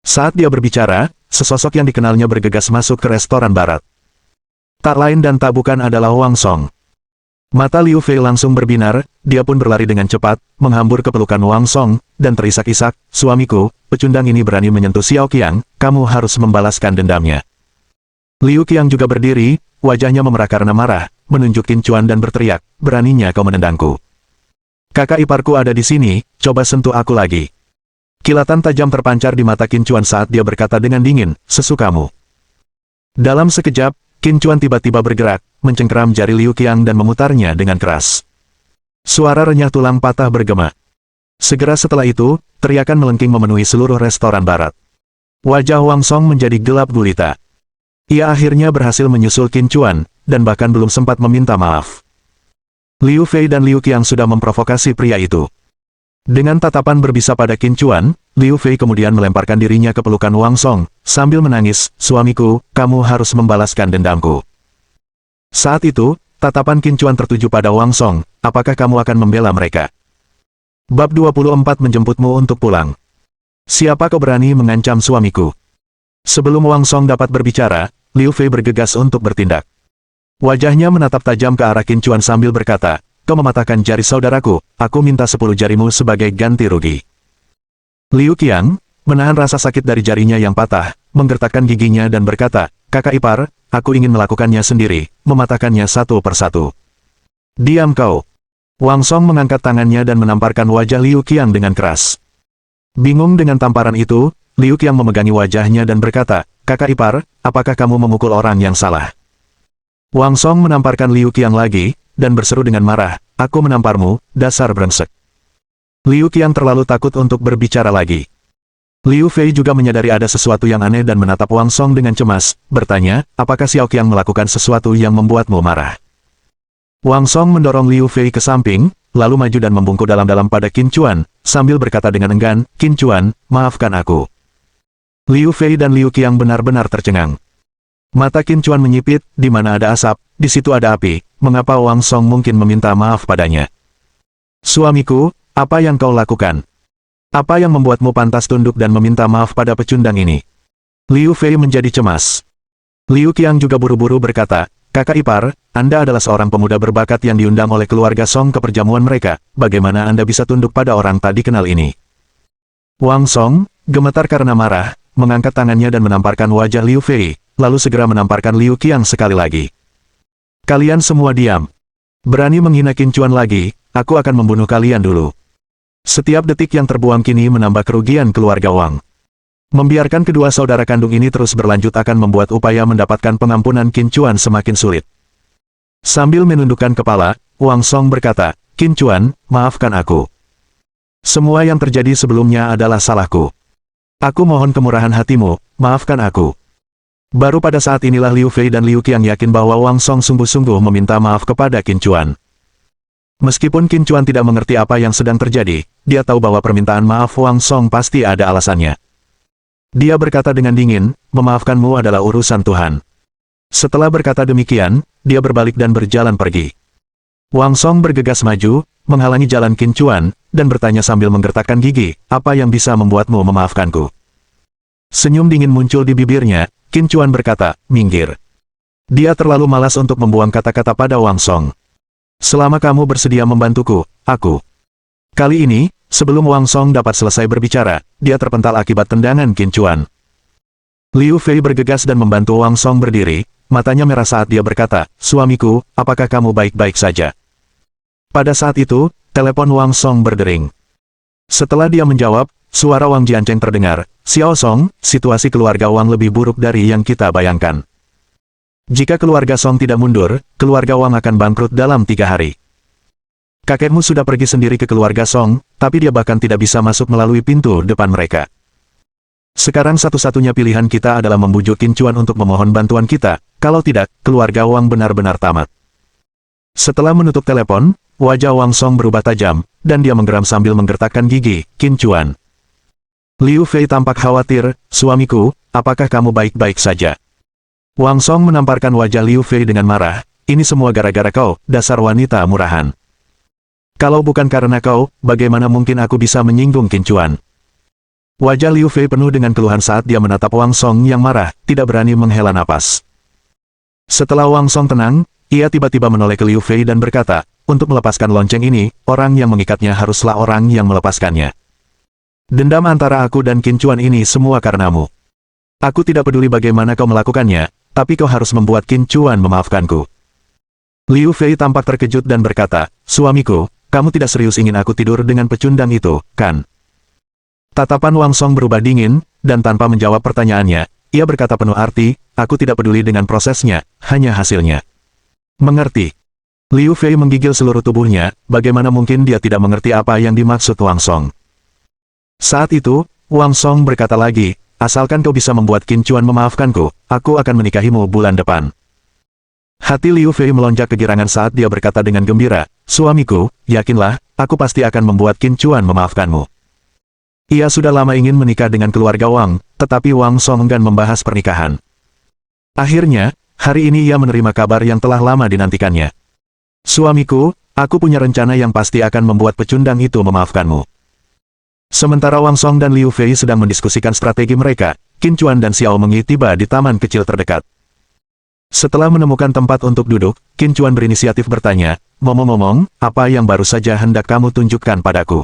Saat dia berbicara, sesosok yang dikenalnya bergegas masuk ke restoran barat. Tak lain dan tak bukan adalah Wang Song. Mata Liu Fei langsung berbinar, dia pun berlari dengan cepat, menghambur ke pelukan Wang Song, dan terisak-isak, suamiku, pecundang ini berani menyentuh Xiao Qiang, kamu harus membalaskan dendamnya. Liu Qiang juga berdiri, wajahnya memerah karena marah, menunjuk Qin Chuan dan berteriak, beraninya kau menendangku. Kakak iparku ada di sini, coba sentuh aku lagi. Kilatan tajam terpancar di mata Qin Chuan saat dia berkata dengan dingin, sesukamu. Dalam sekejap, Qin Chuan tiba-tiba bergerak, mencengkeram jari Liu Qiang dan memutarnya dengan keras. Suara renyah tulang patah bergema. Segera setelah itu, teriakan melengking memenuhi seluruh restoran barat. Wajah Wang Song menjadi gelap gulita. Ia akhirnya berhasil menyusul Qin Chuan, dan bahkan belum sempat meminta maaf. Liu Fei dan Liu Qiang sudah memprovokasi pria itu. Dengan tatapan berbisa pada Qin Chuan, Liu Fei kemudian melemparkan dirinya ke pelukan Wang Song, sambil menangis, suamiku, kamu harus membalaskan dendamku. Saat itu, tatapan Qin Chuan tertuju pada Wang Song, apakah kamu akan membela mereka? Bab 24 menjemputmu untuk pulang. Siapa kau berani mengancam suamiku? Sebelum Wang Song dapat berbicara, Liu Fei bergegas untuk bertindak. Wajahnya menatap tajam ke arah Qin Chuan sambil berkata, kau mematahkan jari saudaraku, aku minta 10 jarimu sebagai ganti rugi. Liu Qiang, menahan rasa sakit dari jarinya yang patah, menggertakkan giginya dan berkata, kakak ipar, aku ingin melakukannya sendiri, mematahkannya satu persatu. Diam kau. Wang Song mengangkat tangannya dan menamparkan wajah Liu Qiang dengan keras. Bingung dengan tamparan itu, Liu Qiang memegangi wajahnya dan berkata, kakak ipar, apakah kamu memukul orang yang salah? Wang Song menamparkan Liu Qiang lagi, dan berseru dengan marah, aku menamparmu, dasar brengsek. Liu Qiang terlalu takut untuk berbicara lagi. Liu Fei juga menyadari ada sesuatu yang aneh dan menatap Wang Song dengan cemas, bertanya, apakah Xiao Qiang melakukan sesuatu yang membuatmu marah? Wang Song mendorong Liu Fei ke samping, lalu maju dan membungkuk dalam-dalam pada Qin Chuan, sambil berkata dengan enggan, Qin Chuan, maafkan aku. Liu Fei dan Liu Qiang benar-benar tercengang. Mata Qin Chuan menyipit, di mana ada asap, di situ ada api, mengapa Wang Song mungkin meminta maaf padanya? Suamiku, apa yang kau lakukan? Apa yang membuatmu pantas tunduk dan meminta maaf pada pecundang ini? Liu Fei menjadi cemas. Liu Qiang juga buru-buru berkata, kakak ipar, Anda adalah seorang pemuda berbakat yang diundang oleh keluarga Song ke perjamuan mereka, bagaimana Anda bisa tunduk pada orang tak dikenal ini? Wang Song, gemetar karena marah, mengangkat tangannya dan menamparkan wajah Liu Fei, lalu segera menamparkan Liu Qiang sekali lagi. Kalian semua diam. Berani menghina Qin Chuan lagi, aku akan membunuh kalian dulu. Setiap detik yang terbuang kini menambah kerugian keluarga Wang. Membiarkan kedua saudara kandung ini terus berlanjut akan membuat upaya mendapatkan pengampunan Qin Chuan semakin sulit. Sambil menundukkan kepala, Wang Song berkata, Qin Chuan, maafkan aku. Semua yang terjadi sebelumnya adalah salahku. Aku mohon kemurahan hatimu, maafkan aku. Baru pada saat inilah Liu Fei dan Liu Qiang yakin bahwa Wang Song sungguh-sungguh meminta maaf kepada Qin Chuan. Meskipun Qin Chuan tidak mengerti apa yang sedang terjadi, dia tahu bahwa permintaan maaf Wang Song pasti ada alasannya. Dia berkata dengan dingin, memaafkanmu adalah urusan Tuhan. Setelah berkata demikian, dia berbalik dan berjalan pergi. Wang Song bergegas maju, menghalangi jalan Qin Chuan, dan bertanya sambil menggertakkan gigi, apa yang bisa membuatmu memaafkanku? Senyum dingin muncul di bibirnya, Qin Chuan berkata, minggir. Dia terlalu malas untuk membuang kata-kata pada Wang Song. Selama kamu bersedia membantuku, aku. Kali ini, sebelum Wang Song dapat selesai berbicara, dia terpental akibat tendangan Qin Chuan. Liu Fei bergegas dan membantu Wang Song berdiri, matanya merah saat dia berkata, suamiku, apakah kamu baik-baik saja? Pada saat itu, telepon Wang Song berdering. Setelah dia menjawab, suara Wang Jiancheng terdengar, Xiao Song, situasi keluarga Wang lebih buruk dari yang kita bayangkan. Jika keluarga Song tidak mundur, keluarga Wang akan bangkrut dalam 3 hari. Kakekmu sudah pergi sendiri ke keluarga Song, tapi dia bahkan tidak bisa masuk melalui pintu depan mereka. Sekarang satu-satunya pilihan kita adalah membujuk Qin Chuan untuk memohon bantuan kita, kalau tidak, keluarga Wang benar-benar tamat. Setelah menutup telepon, wajah Wang Song berubah tajam, dan dia menggeram sambil menggertakkan gigi, Qin Chuan. Liu Fei tampak khawatir, suamiku, apakah kamu baik-baik saja? Wang Song menamparkan wajah Liu Fei dengan marah, ini semua gara-gara kau, dasar wanita murahan. Kalau bukan karena kau, bagaimana mungkin aku bisa menyinggung Qin Chuan? Wajah Liu Fei penuh dengan keluhan saat dia menatap Wang Song yang marah, tidak berani menghela napas. Setelah Wang Song tenang, ia tiba-tiba menoleh ke Liu Fei dan berkata, untuk melepaskan lonceng ini, orang yang mengikatnya haruslah orang yang melepaskannya. Dendam antara aku dan Qin Chuan ini semua karenamu. Aku tidak peduli bagaimana kau melakukannya, tapi kau harus membuat Qin Chuan memaafkanku. Liu Fei tampak terkejut dan berkata, suamiku, kamu tidak serius ingin aku tidur dengan pecundang itu, kan? Tatapan Wang Song berubah dingin, dan tanpa menjawab pertanyaannya, ia berkata penuh arti, aku tidak peduli dengan prosesnya, hanya hasilnya. Mengerti? Liu Fei menggigil seluruh tubuhnya, bagaimana mungkin dia tidak mengerti apa yang dimaksud Wang Song. Saat itu, Wang Song berkata lagi, asalkan kau bisa membuat Qin Chuan memaafkanku, aku akan menikahimu bulan depan. Hati Liu Fei melonjak kegirangan saat dia berkata dengan gembira, suamiku, yakinlah, aku pasti akan membuat Qin Chuan memaafkanmu. Ia sudah lama ingin menikah dengan keluarga Wang, tetapi Wang Song enggan membahas pernikahan. Akhirnya, hari ini ia menerima kabar yang telah lama dinantikannya. Suamiku, aku punya rencana yang pasti akan membuat pecundang itu memaafkanmu. Sementara Wang Song dan Liu Fei sedang mendiskusikan strategi mereka, Qin Chuan dan Xiao Mengyi tiba di taman kecil terdekat. Setelah menemukan tempat untuk duduk, Qin Chuan berinisiatif bertanya, ngomong-ngomong, apa yang baru saja hendak kamu tunjukkan padaku?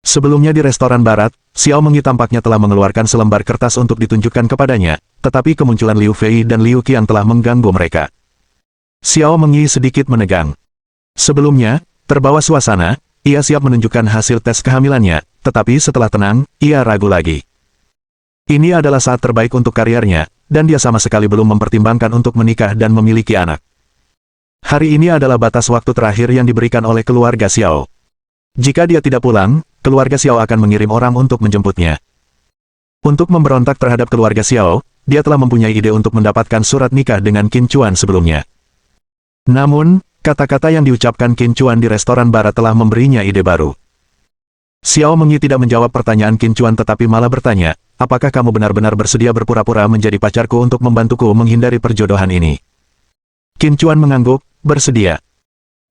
Sebelumnya di restoran barat, Xiao Mengyi tampaknya telah mengeluarkan selembar kertas untuk ditunjukkan kepadanya, tetapi kemunculan Liu Fei dan Liu Qiang telah mengganggu mereka. Xiao Mengyi sedikit menegang. Sebelumnya, terbawa suasana, ia siap menunjukkan hasil tes kehamilannya, tetapi setelah tenang, ia ragu lagi. Ini adalah saat terbaik untuk karirnya, dan dia sama sekali belum mempertimbangkan untuk menikah dan memiliki anak. Hari ini adalah batas waktu terakhir yang diberikan oleh keluarga Xiao. Jika dia tidak pulang, keluarga Xiao akan mengirim orang untuk menjemputnya. Untuk memberontak terhadap keluarga Xiao, dia telah mempunyai ide untuk mendapatkan surat nikah dengan Qin Chuan sebelumnya. Namun, kata-kata yang diucapkan Qin Chuan di restoran barat telah memberinya ide baru. Xiao Mengyi tidak menjawab pertanyaan Qin Chuan tetapi malah bertanya, apakah kamu benar-benar bersedia berpura-pura menjadi pacarku untuk membantuku menghindari perjodohan ini? Qin Chuan mengangguk, bersedia.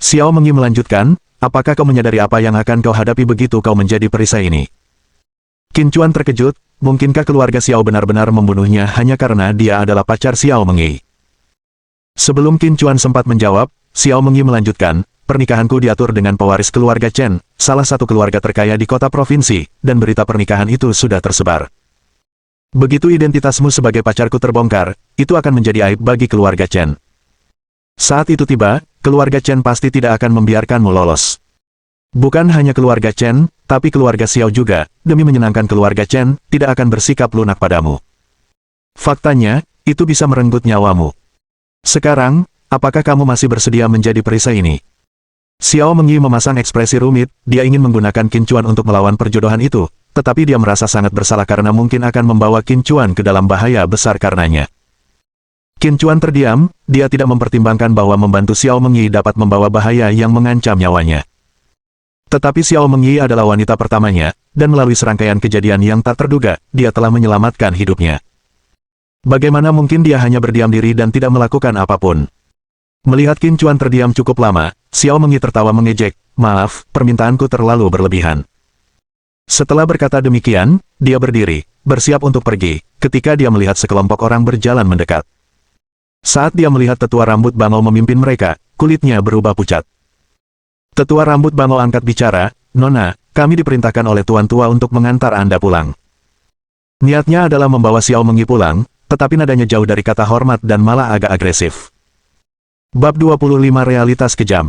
Xiao Mengyi melanjutkan, apakah kau menyadari apa yang akan kau hadapi begitu kau menjadi perisai ini? Qin Chuan terkejut, mungkinkah keluarga Xiao benar-benar membunuhnya hanya karena dia adalah pacar Xiao Mengyi? Sebelum Qin Chuan sempat menjawab, Xiao Mengyi melanjutkan, pernikahanku diatur dengan pewaris keluarga Chen, salah satu keluarga terkaya di kota provinsi, dan berita pernikahan itu sudah tersebar. Begitu identitasmu sebagai pacarku terbongkar, itu akan menjadi aib bagi keluarga Chen. Saat itu tiba, keluarga Chen pasti tidak akan membiarkanmu lolos. Bukan hanya keluarga Chen, tapi keluarga Xiao juga, demi menyenangkan keluarga Chen, tidak akan bersikap lunak padamu. Faktanya, itu bisa merenggut nyawamu. Sekarang, apakah kamu masih bersedia menjadi perisai ini? Xiao Mengyi memasang ekspresi rumit, dia ingin menggunakan Qin Chuan untuk melawan perjodohan itu, tetapi dia merasa sangat bersalah karena mungkin akan membawa Qin Chuan ke dalam bahaya besar karenanya. Qin Chuan terdiam, dia tidak mempertimbangkan bahwa membantu Xiao Mengyi dapat membawa bahaya yang mengancam nyawanya. Tetapi Xiao Mengyi adalah wanita pertamanya, dan melalui serangkaian kejadian yang tak terduga, dia telah menyelamatkan hidupnya. Bagaimana mungkin dia hanya berdiam diri dan tidak melakukan apapun? Melihat Qin Chuan terdiam cukup lama, Xiao Mengyi tertawa mengejek, "Maaf, permintaanku terlalu berlebihan." Setelah berkata demikian, dia berdiri, bersiap untuk pergi, ketika dia melihat sekelompok orang berjalan mendekat. Saat dia melihat tetua rambut bangau memimpin mereka, kulitnya berubah pucat. Tetua rambut bangau angkat bicara, "Nona, kami diperintahkan oleh Tuan Tua untuk mengantar Anda pulang." Niatnya adalah membawa Xiao Mengyi pulang, tetapi nadanya jauh dari kata hormat dan malah agak agresif. Bab 25 Realitas Kejam.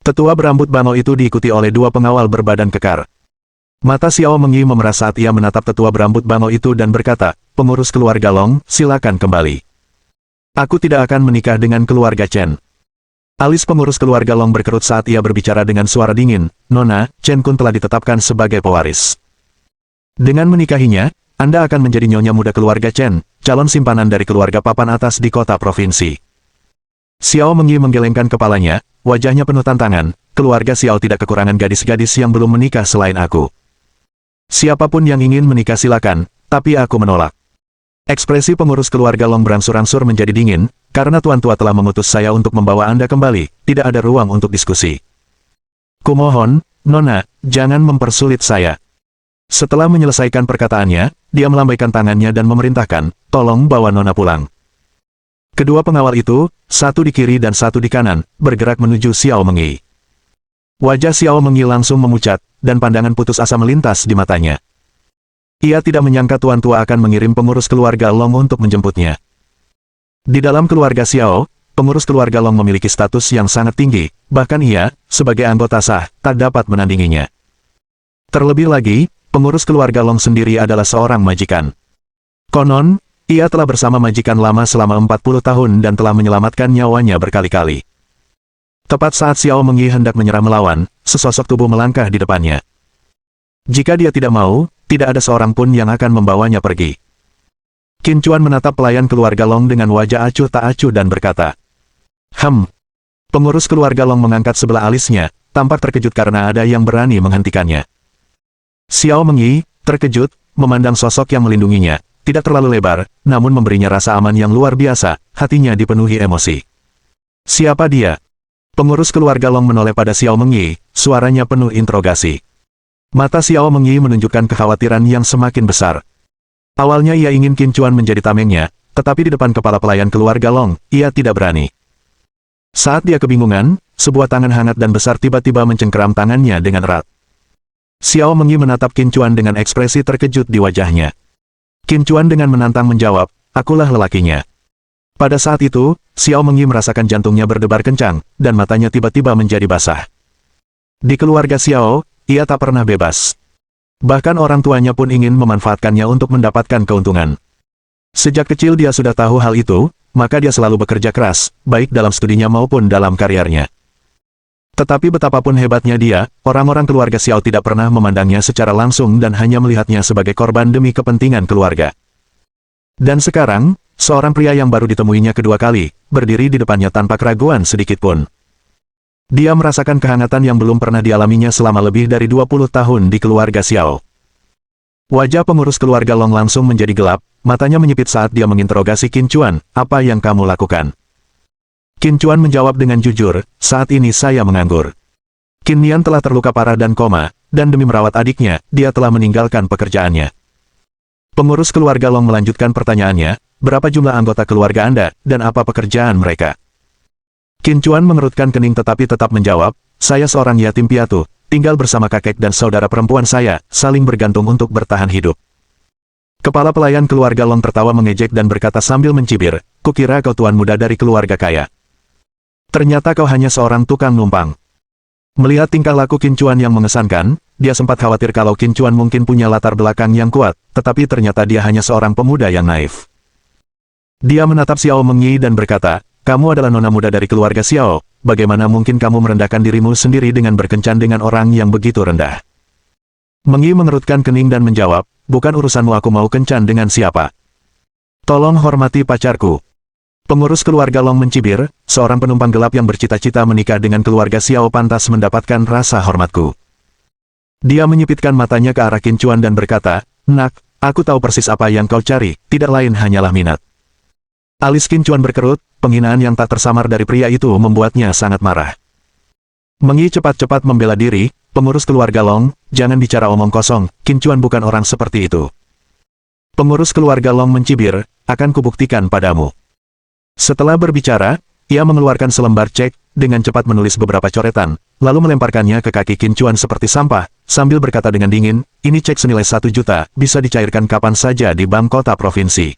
Tetua berambut bangau itu diikuti oleh dua pengawal berbadan kekar. Mata Xiao Mengyi memerah saat ia menatap tetua berambut bangau itu dan berkata, "Pengurus keluarga Long, silakan kembali. Aku tidak akan menikah dengan keluarga Chen." Alis pengurus keluarga Long berkerut saat ia berbicara dengan suara dingin, "Nona, Chen Kun telah ditetapkan sebagai pewaris. Dengan menikahinya, Anda akan menjadi nyonya muda keluarga Chen, calon simpanan dari keluarga papan atas di kota provinsi." Xiao Mengyi menggelengkan kepalanya, wajahnya penuh tantangan, "Keluarga Xiao tidak kekurangan gadis-gadis yang belum menikah selain aku. Siapapun yang ingin menikah silakan, tapi aku menolak." Ekspresi pengurus keluarga Long berangsur-angsur menjadi dingin, "Karena Tuan Tua telah mengutus saya untuk membawa Anda kembali, tidak ada ruang untuk diskusi. Kumohon, Nona, jangan mempersulit saya." Setelah menyelesaikan perkataannya, dia melambaikan tangannya dan memerintahkan, "Tolong bawa Nona pulang." Kedua pengawal itu, satu di kiri dan satu di kanan, bergerak menuju Xiao Mengyi. Wajah Xiao Mengyi langsung memucat, dan pandangan putus asa melintas di matanya. Ia tidak menyangka Tuan Tua akan mengirim pengurus keluarga Long untuk menjemputnya. Di dalam keluarga Xiao, pengurus keluarga Long memiliki status yang sangat tinggi, bahkan ia, sebagai anggota sah, tak dapat menandinginya. Terlebih lagi, pengurus keluarga Long sendiri adalah seorang majikan. Konon, ia telah bersama majikan lama selama 40 tahun dan telah menyelamatkan nyawanya berkali-kali. Tepat saat Xiao Mengyi hendak menyerah melawan, sesosok tubuh melangkah di depannya. Jika dia tidak mau, tidak ada seorang pun yang akan membawanya pergi. Qin Chuan menatap pelayan keluarga Long dengan wajah acuh tak acuh dan berkata, Pengurus keluarga Long mengangkat sebelah alisnya, tampak terkejut karena ada yang berani menghentikannya. Xiao Mengyi, terkejut, memandang sosok yang melindunginya, tidak terlalu lebar, namun memberinya rasa aman yang luar biasa, hatinya dipenuhi emosi. "Siapa dia?" Pengurus keluarga Long menoleh pada Xiao Mengyi, suaranya penuh interogasi. Mata Xiao Mengyi menunjukkan kekhawatiran yang semakin besar. Awalnya ia ingin Qin Chuan menjadi tamengnya, tetapi di depan kepala pelayan keluarga Long, ia tidak berani. Saat dia kebingungan, sebuah tangan hangat dan besar tiba-tiba mencengkeram tangannya dengan erat. Xiao Mengyi menatap Qin Chuan dengan ekspresi terkejut di wajahnya. Qin Chuan dengan menantang menjawab, "Akulah lelakinya." Pada saat itu, Xiao Mengyi merasakan jantungnya berdebar kencang, dan matanya tiba-tiba menjadi basah. Di keluarga Xiao, ia tak pernah bebas. Bahkan orang tuanya pun ingin memanfaatkannya untuk mendapatkan keuntungan. Sejak kecil dia sudah tahu hal itu, maka dia selalu bekerja keras, baik dalam studinya maupun dalam kariernya. Tetapi betapapun hebatnya dia, orang-orang keluarga Xiao tidak pernah memandangnya secara langsung dan hanya melihatnya sebagai korban demi kepentingan keluarga. Dan sekarang, seorang pria yang baru ditemuinya kedua kali, berdiri di depannya tanpa keraguan sedikitpun. Dia merasakan kehangatan yang belum pernah dialaminya selama lebih dari 20 tahun di keluarga Xiao. Wajah pengurus keluarga Long langsung menjadi gelap, matanya menyipit saat dia menginterogasi Qin Chuan, "Apa yang kamu lakukan?" Qin Chuan menjawab dengan jujur, "Saat ini saya menganggur. Qin Nian telah terluka parah dan koma, dan demi merawat adiknya, dia telah meninggalkan pekerjaannya." Pengurus keluarga Long melanjutkan pertanyaannya, "Berapa jumlah anggota keluarga Anda, dan apa pekerjaan mereka?" Qin Chuan mengerutkan kening tetapi tetap menjawab, "Saya seorang yatim piatu, tinggal bersama kakek dan saudara perempuan saya, saling bergantung untuk bertahan hidup." Kepala pelayan keluarga Long tertawa mengejek dan berkata sambil mencibir, "Kukira kau tuan muda dari keluarga kaya. Ternyata kau hanya seorang tukang numpang." Melihat tingkah laku Qin Chuan yang mengesankan, dia sempat khawatir kalau Qin Chuan mungkin punya latar belakang yang kuat, tetapi ternyata dia hanya seorang pemuda yang naif. Dia menatap Xiao Mengyi dan berkata, kamu adalah nona muda dari keluarga Xiao, bagaimana mungkin kamu merendahkan dirimu sendiri dengan berkencan dengan orang yang begitu rendah? Meng Yi mengerutkan kening dan menjawab, bukan urusanmu aku mau kencan dengan siapa. Tolong hormati pacarku. Pengurus keluarga Long mencibir, seorang penumpang gelap yang bercita-cita menikah dengan keluarga Xiao pantas mendapatkan rasa hormatku. Dia menyipitkan matanya ke arah Qin Chuan dan berkata, nak, aku tahu persis apa yang kau cari, tidak lain hanyalah minat. Alis Qin Chuan berkerut, penghinaan yang tak tersamar dari pria itu membuatnya sangat marah. Meng Yi cepat-cepat membela diri, pengurus keluarga Long, jangan bicara omong kosong, Qin Chuan bukan orang seperti itu. Pengurus keluarga Long mencibir, akan kubuktikan padamu. Setelah berbicara, ia mengeluarkan selembar cek, dengan cepat menulis beberapa coretan, lalu melemparkannya ke kaki Qin Chuan seperti sampah, sambil berkata dengan dingin, ini cek senilai 1 juta, bisa dicairkan kapan saja di bank kota provinsi.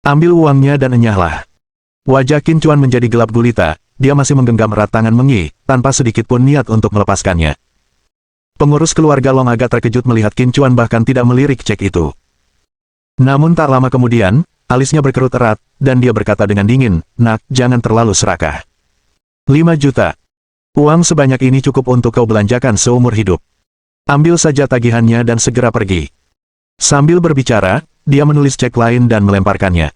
Ambil uangnya dan enyahlah. Wajah Qin Chuan menjadi gelap gulita, dia masih menggenggam erat tangan Meng Yi, tanpa sedikit pun niat untuk melepaskannya. Pengurus keluarga Long agak terkejut melihat Qin Chuan bahkan tidak melirik cek itu. Namun tak lama kemudian, alisnya berkerut erat, dan dia berkata dengan dingin, nak, jangan terlalu serakah. 5 juta. Uang sebanyak ini cukup untuk kau belanjakan seumur hidup. Ambil saja tagihannya dan segera pergi. Sambil berbicara, dia menulis cek lain dan melemparkannya.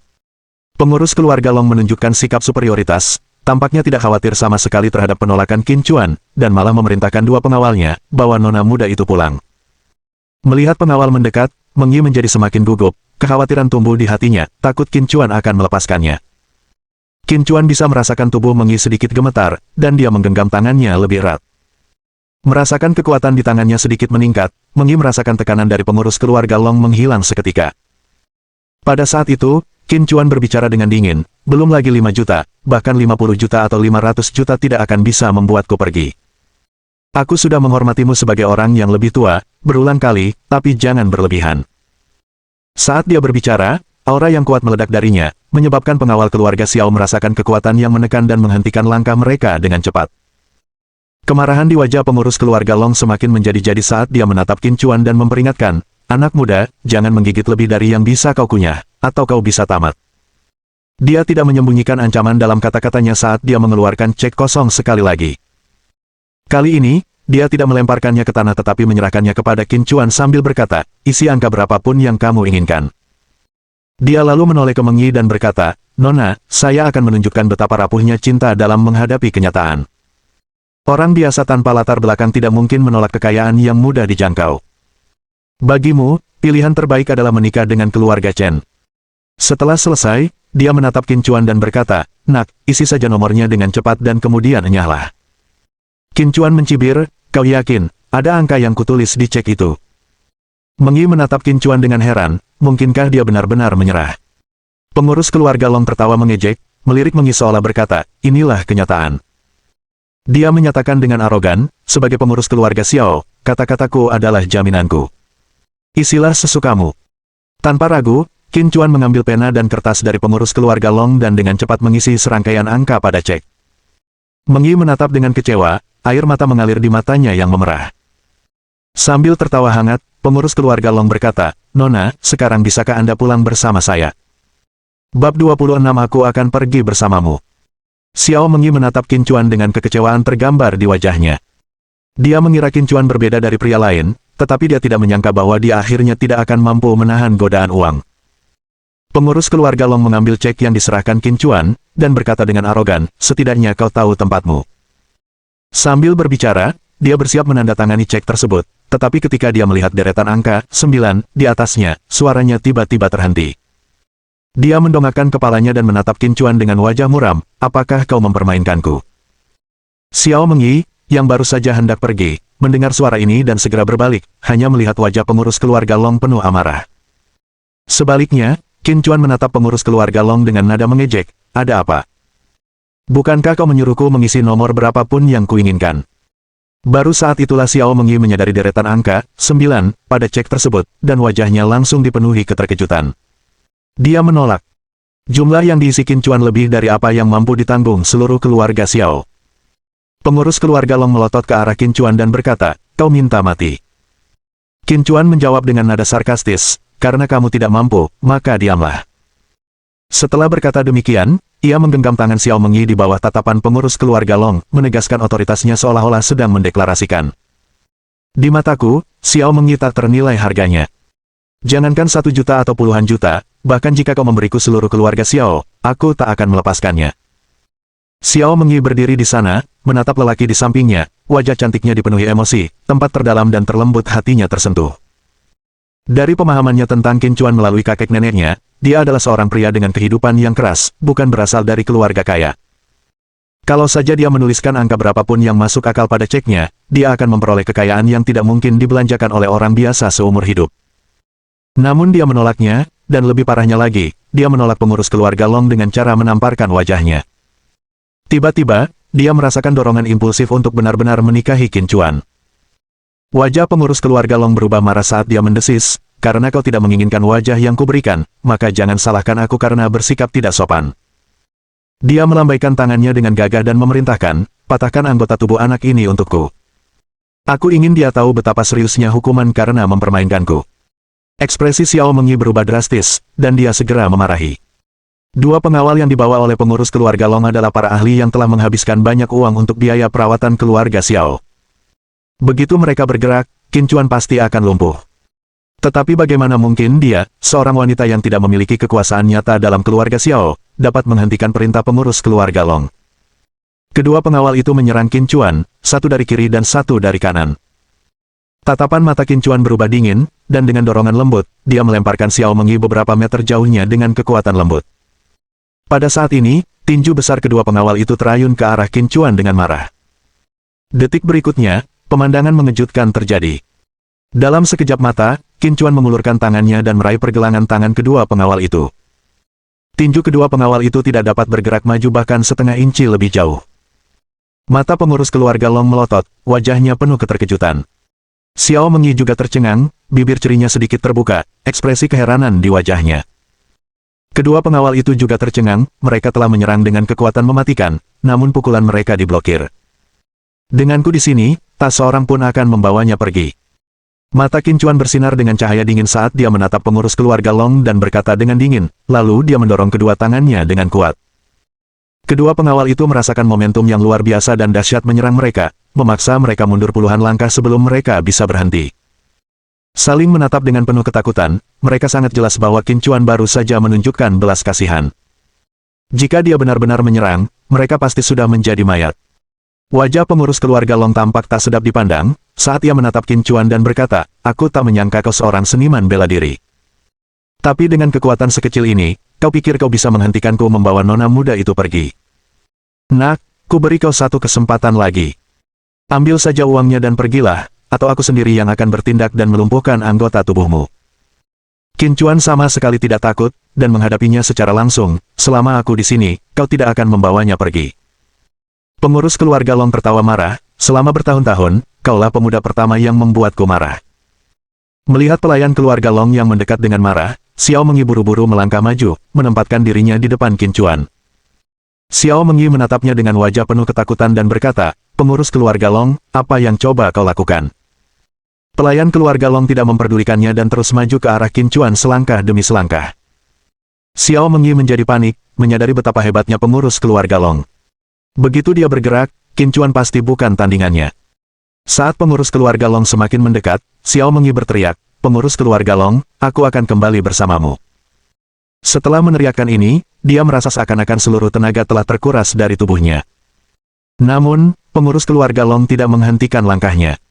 Pengurus keluarga Long menunjukkan sikap superioritas, tampaknya tidak khawatir sama sekali terhadap penolakan Qin Chuan, dan malah memerintahkan 2 pengawalnya, bawa nona muda itu pulang. Melihat pengawal mendekat, Meng Yi menjadi semakin gugup, kekhawatiran tumbuh di hatinya, takut Qin Chuan akan melepaskannya. Qin Chuan bisa merasakan tubuh Meng Yi sedikit gemetar, dan dia menggenggam tangannya lebih erat. Merasakan kekuatan di tangannya sedikit meningkat, Meng Yi merasakan tekanan dari pengurus keluarga Long menghilang seketika. Pada saat itu, Qin Chuan berbicara dengan dingin, belum lagi 5 juta, bahkan 50 juta atau 500 juta tidak akan bisa membuatku pergi. Aku sudah menghormatimu sebagai orang yang lebih tua, berulang kali, tapi jangan berlebihan. Saat dia berbicara, aura yang kuat meledak darinya, menyebabkan pengawal keluarga Xiao merasakan kekuatan yang menekan dan menghentikan langkah mereka dengan cepat. Kemarahan di wajah pengurus keluarga Long semakin menjadi-jadi saat dia menatap Qin Chuan dan memperingatkan, anak muda, jangan menggigit lebih dari yang bisa kau kunyah, atau kau bisa tamat. Dia tidak menyembunyikan ancaman dalam kata-katanya saat dia mengeluarkan cek kosong sekali lagi. Kali ini, dia tidak melemparkannya ke tanah tetapi menyerahkannya kepada Qin Chuan sambil berkata, isi angka berapapun yang kamu inginkan. Dia lalu menoleh ke Meng Yi dan berkata, Nona, saya akan menunjukkan betapa rapuhnya cinta dalam menghadapi kenyataan. Orang biasa tanpa latar belakang tidak mungkin menolak kekayaan yang mudah dijangkau. Bagimu, pilihan terbaik adalah menikah dengan keluarga Chen. Setelah selesai, dia menatap Qin Chuan dan berkata, nak, isi saja nomornya dengan cepat dan kemudian enyahlah. Qin Chuan mencibir, kau yakin, ada angka yang kutulis di cek itu? Meng Yi menatap Qin Chuan dengan heran, mungkinkah dia benar-benar menyerah? Pengurus keluarga Long tertawa mengejek, melirik Meng Yi seolah berkata, inilah kenyataan. Dia menyatakan dengan arogan, sebagai pengurus keluarga Xiao, kata-kataku adalah jaminanku. Isilah sesukamu. Tanpa ragu, Qin Chuan mengambil pena dan kertas dari pengurus keluarga Long dan dengan cepat mengisi serangkaian angka pada cek. Meng Yi menatap dengan kecewa, air mata mengalir di matanya yang memerah. Sambil tertawa hangat, pengurus keluarga Long berkata, Nona, sekarang bisakah Anda pulang bersama saya? Bab 26 Aku akan pergi bersamamu. Xiao Meng Yi menatap Qin Chuan dengan kekecewaan tergambar di wajahnya. Dia mengira Qin Chuan berbeda dari pria lain, tetapi dia tidak menyangka bahwa dia akhirnya tidak akan mampu menahan godaan uang. Pengurus keluarga Long mengambil cek yang diserahkan Qin Chuan, dan berkata dengan arogan, setidaknya kau tahu tempatmu. Sambil berbicara, dia bersiap menandatangani cek tersebut, tetapi ketika dia melihat deretan angka 9 di atasnya, suaranya tiba-tiba terhenti. Dia mendongakkan kepalanya dan menatap Qin Chuan dengan wajah muram, apakah kau mempermainkanku? Xiao Meng Yi, yang baru saja hendak pergi, mendengar suara ini dan segera berbalik, hanya melihat wajah pengurus keluarga Long penuh amarah. Sebaliknya, Qin Chuan menatap pengurus keluarga Long dengan nada mengejek, ada apa? Bukankah kau menyuruhku mengisi nomor berapapun yang kuinginkan? Baru saat itulah Xiao Meng Yi menyadari deretan angka 9 pada cek tersebut, dan wajahnya langsung dipenuhi keterkejutan. Dia menolak. Jumlah yang diisi Qin Chuan lebih dari apa yang mampu ditanggung seluruh keluarga Xiao. Pengurus keluarga Long melotot ke arah Qin Chuan dan berkata, kau minta mati. Qin Chuan menjawab dengan nada sarkastis, karena kamu tidak mampu, maka diamlah. Setelah berkata demikian, ia menggenggam tangan Xiao Mengyi di bawah tatapan pengurus keluarga Long, menegaskan otoritasnya seolah-olah sedang mendeklarasikan. Di mataku, Xiao Mengyi tak ternilai harganya. Jangankan 1 juta atau puluhan juta, bahkan jika kau memberiku seluruh keluarga Xiao, aku tak akan melepaskannya. Xiao Mengyi berdiri di sana, menatap lelaki di sampingnya, wajah cantiknya dipenuhi emosi, tempat terdalam dan terlembut hatinya tersentuh. Dari pemahamannya tentang Qin Chuan melalui kakek neneknya, dia adalah seorang pria dengan kehidupan yang keras, bukan berasal dari keluarga kaya. Kalau saja dia menuliskan angka berapapun yang masuk akal pada ceknya, dia akan memperoleh kekayaan yang tidak mungkin dibelanjakan oleh orang biasa seumur hidup. Namun dia menolaknya, dan lebih parahnya lagi, dia menolak pengurus keluarga Long dengan cara menamparkan wajahnya. Tiba-tiba, dia merasakan dorongan impulsif untuk benar-benar menikahi Qin Chuan. Wajah pengurus keluarga Long berubah marah saat dia mendesis, karena kau tidak menginginkan wajah yang kuberikan, maka jangan salahkan aku karena bersikap tidak sopan. Dia melambaikan tangannya dengan gagah dan memerintahkan, patahkan anggota tubuh anak ini untukku. Aku ingin dia tahu betapa seriusnya hukuman karena mempermainkanku. Ekspresi Xiao Mengyi berubah drastis, dan dia segera memarahi. 2 pengawal yang dibawa oleh pengurus keluarga Long adalah para ahli yang telah menghabiskan banyak uang untuk biaya perawatan keluarga Xiao. Begitu mereka bergerak, Qin Chuan pasti akan lumpuh. Tetapi bagaimana mungkin dia, seorang wanita yang tidak memiliki kekuasaan nyata dalam keluarga Xiao, dapat menghentikan perintah pengurus keluarga Long. Kedua pengawal itu menyerang Qin Chuan, satu dari kiri dan satu dari kanan. Tatapan mata Qin Chuan berubah dingin, dan dengan dorongan lembut, dia melemparkan Xiao Mengyi beberapa meter jauhnya dengan kekuatan lembut. Pada saat ini, tinju besar kedua pengawal itu terayun ke arah Qin Chuan dengan marah. Detik berikutnya, pemandangan mengejutkan terjadi. Dalam sekejap mata, Qin Chuan mengulurkan tangannya dan meraih pergelangan tangan kedua pengawal itu. Tinju kedua pengawal itu tidak dapat bergerak maju bahkan setengah inci lebih jauh. Mata pengurus keluarga Long melotot, wajahnya penuh keterkejutan. Xiao Mengyi juga tercengang, bibir cerinya sedikit terbuka, ekspresi keheranan di wajahnya. Kedua pengawal itu juga tercengang, mereka telah menyerang dengan kekuatan mematikan, namun pukulan mereka diblokir. Denganku di sini, tak seorang pun akan membawanya pergi. Mata Qin Chuan bersinar dengan cahaya dingin saat dia menatap pengurus keluarga Long dan berkata dengan dingin, lalu dia mendorong kedua tangannya dengan kuat. Kedua pengawal itu merasakan momentum yang luar biasa dan dahsyat menyerang mereka, memaksa mereka mundur puluhan langkah sebelum mereka bisa berhenti. Saling menatap dengan penuh ketakutan, mereka sangat jelas bahwa Qin Chuan baru saja menunjukkan belas kasihan. Jika dia benar-benar menyerang, mereka pasti sudah menjadi mayat. Wajah pengurus keluarga Long tampak tak sedap dipandang, saat ia menatap Qin Chuan dan berkata, aku tak menyangka kau seorang seniman bela diri. Tapi dengan kekuatan sekecil ini, kau pikir kau bisa menghentikanku membawa nona muda itu pergi? Nak, ku beri kau satu kesempatan lagi. Ambil saja uangnya dan pergilah, atau aku sendiri yang akan bertindak dan melumpuhkan anggota tubuhmu. Qin Chuan sama sekali tidak takut, dan menghadapinya secara langsung, selama aku di sini, kau tidak akan membawanya pergi. Pengurus keluarga Long tertawa marah, selama bertahun-tahun, kaulah pemuda pertama yang membuatku marah. Melihat pelayan keluarga Long yang mendekat dengan marah, Xiao Mengyi buru-buru melangkah maju, menempatkan dirinya di depan Qin Chuan. Xiao Mengyi menatapnya dengan wajah penuh ketakutan dan berkata, pengurus keluarga Long, apa yang coba kau lakukan? Pelayan keluarga Long tidak memperdulikannya dan terus maju ke arah Qin Chuan selangkah demi selangkah. Xiao Mengyi menjadi panik, menyadari betapa hebatnya pengurus keluarga Long. Begitu dia bergerak, Qin Chuan pasti bukan tandingannya. Saat pengurus keluarga Long semakin mendekat, Xiao Mengyi berteriak, pengurus keluarga Long, aku akan kembali bersamamu. Setelah meneriakkan ini, dia merasa seakan-akan seluruh tenaga telah terkuras dari tubuhnya. Namun, pengurus keluarga Long tidak menghentikan langkahnya.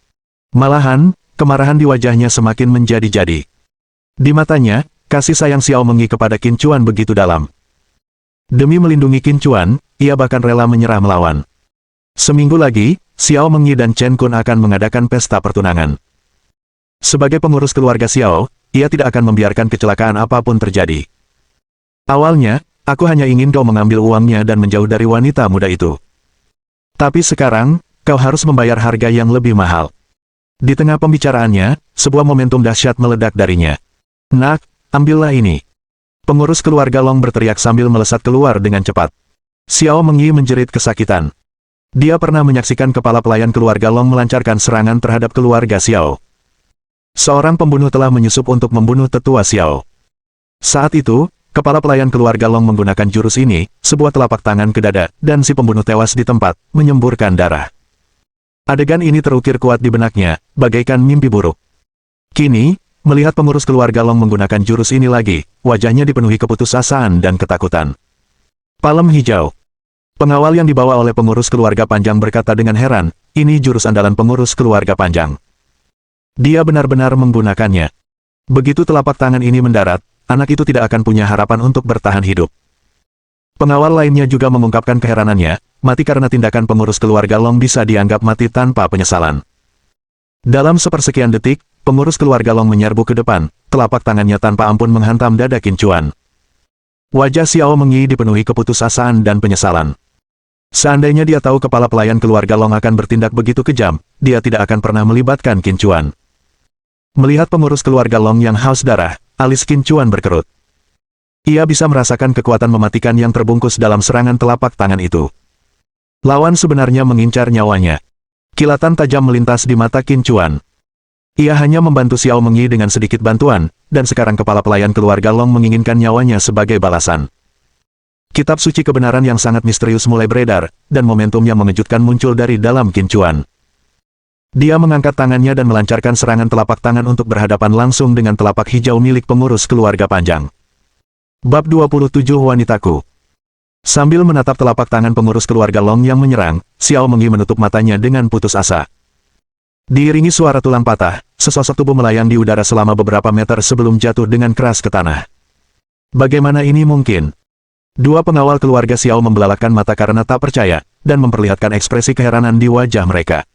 Malahan, kemarahan di wajahnya semakin menjadi-jadi. Di matanya, kasih sayang Xiao Mengyi kepada Qin Chuan begitu dalam. Demi melindungi Qin Chuan, ia bahkan rela menyerah melawan. Seminggu lagi, Xiao Mengyi dan Chen Kun akan mengadakan pesta pertunangan. Sebagai pengurus keluarga Xiao, ia tidak akan membiarkan kecelakaan apapun terjadi. Awalnya, aku hanya ingin kau mengambil uangnya dan menjauh dari wanita muda itu. Tapi sekarang, kau harus membayar harga yang lebih mahal. Di tengah pembicaraannya, sebuah momentum dahsyat meledak darinya. Nak, ambillah ini. Pengurus keluarga Long berteriak sambil melesat keluar dengan cepat. Xiao Mengyi menjerit kesakitan. Dia pernah menyaksikan kepala pelayan keluarga Long melancarkan serangan terhadap keluarga Xiao. Seorang pembunuh telah menyusup untuk membunuh tetua Xiao. Saat itu, kepala pelayan keluarga Long menggunakan jurus ini, sebuah telapak tangan ke dada, dan si pembunuh tewas di tempat, menyemburkan darah. Adegan ini terukir kuat di benaknya, bagaikan mimpi buruk. Kini, melihat pengurus keluarga Long menggunakan jurus ini lagi, wajahnya dipenuhi keputusasaan dan ketakutan. Palem hijau. Pengawal yang dibawa oleh pengurus keluarga Panjang berkata dengan heran, ini jurus andalan pengurus keluarga Panjang. Dia benar-benar menggunakannya. Begitu telapak tangan ini mendarat, anak itu tidak akan punya harapan untuk bertahan hidup. Pengawal lainnya juga mengungkapkan keheranannya, mati karena tindakan pengurus keluarga Long bisa dianggap mati tanpa penyesalan. Dalam sepersekian detik, pengurus keluarga Long menyerbu ke depan, telapak tangannya tanpa ampun menghantam dada Qin Chuan. Wajah Xiao Mengyi dipenuhi keputusasaan dan penyesalan. Seandainya dia tahu kepala pelayan keluarga Long akan bertindak begitu kejam, dia tidak akan pernah melibatkan Qin Chuan. Melihat pengurus keluarga Long yang haus darah, alis Qin Chuan berkerut. Ia bisa merasakan kekuatan mematikan yang terbungkus dalam serangan telapak tangan itu. Lawan sebenarnya mengincar nyawanya. Kilatan tajam melintas di mata Qin Chuan. Ia hanya membantu Xiao Mengyi dengan sedikit bantuan, dan sekarang kepala pelayan keluarga Long menginginkan nyawanya sebagai balasan. Kitab suci kebenaran yang sangat misterius mulai beredar, dan momentum yang mengejutkan muncul dari dalam Qin Chuan. Dia mengangkat tangannya dan melancarkan serangan telapak tangan untuk berhadapan langsung dengan telapak hijau milik pengurus keluarga Panjang. Bab 27 Wanitaku. Sambil menatap telapak tangan pengurus keluarga Long yang menyerang, Xiao Mengyi menutup matanya dengan putus asa. Diiringi suara tulang patah, sesosok tubuh melayang di udara selama beberapa meter sebelum jatuh dengan keras ke tanah. Bagaimana ini mungkin? Dua pengawal keluarga Xiao membelalakan mata karena tak percaya, dan memperlihatkan ekspresi keheranan di wajah mereka.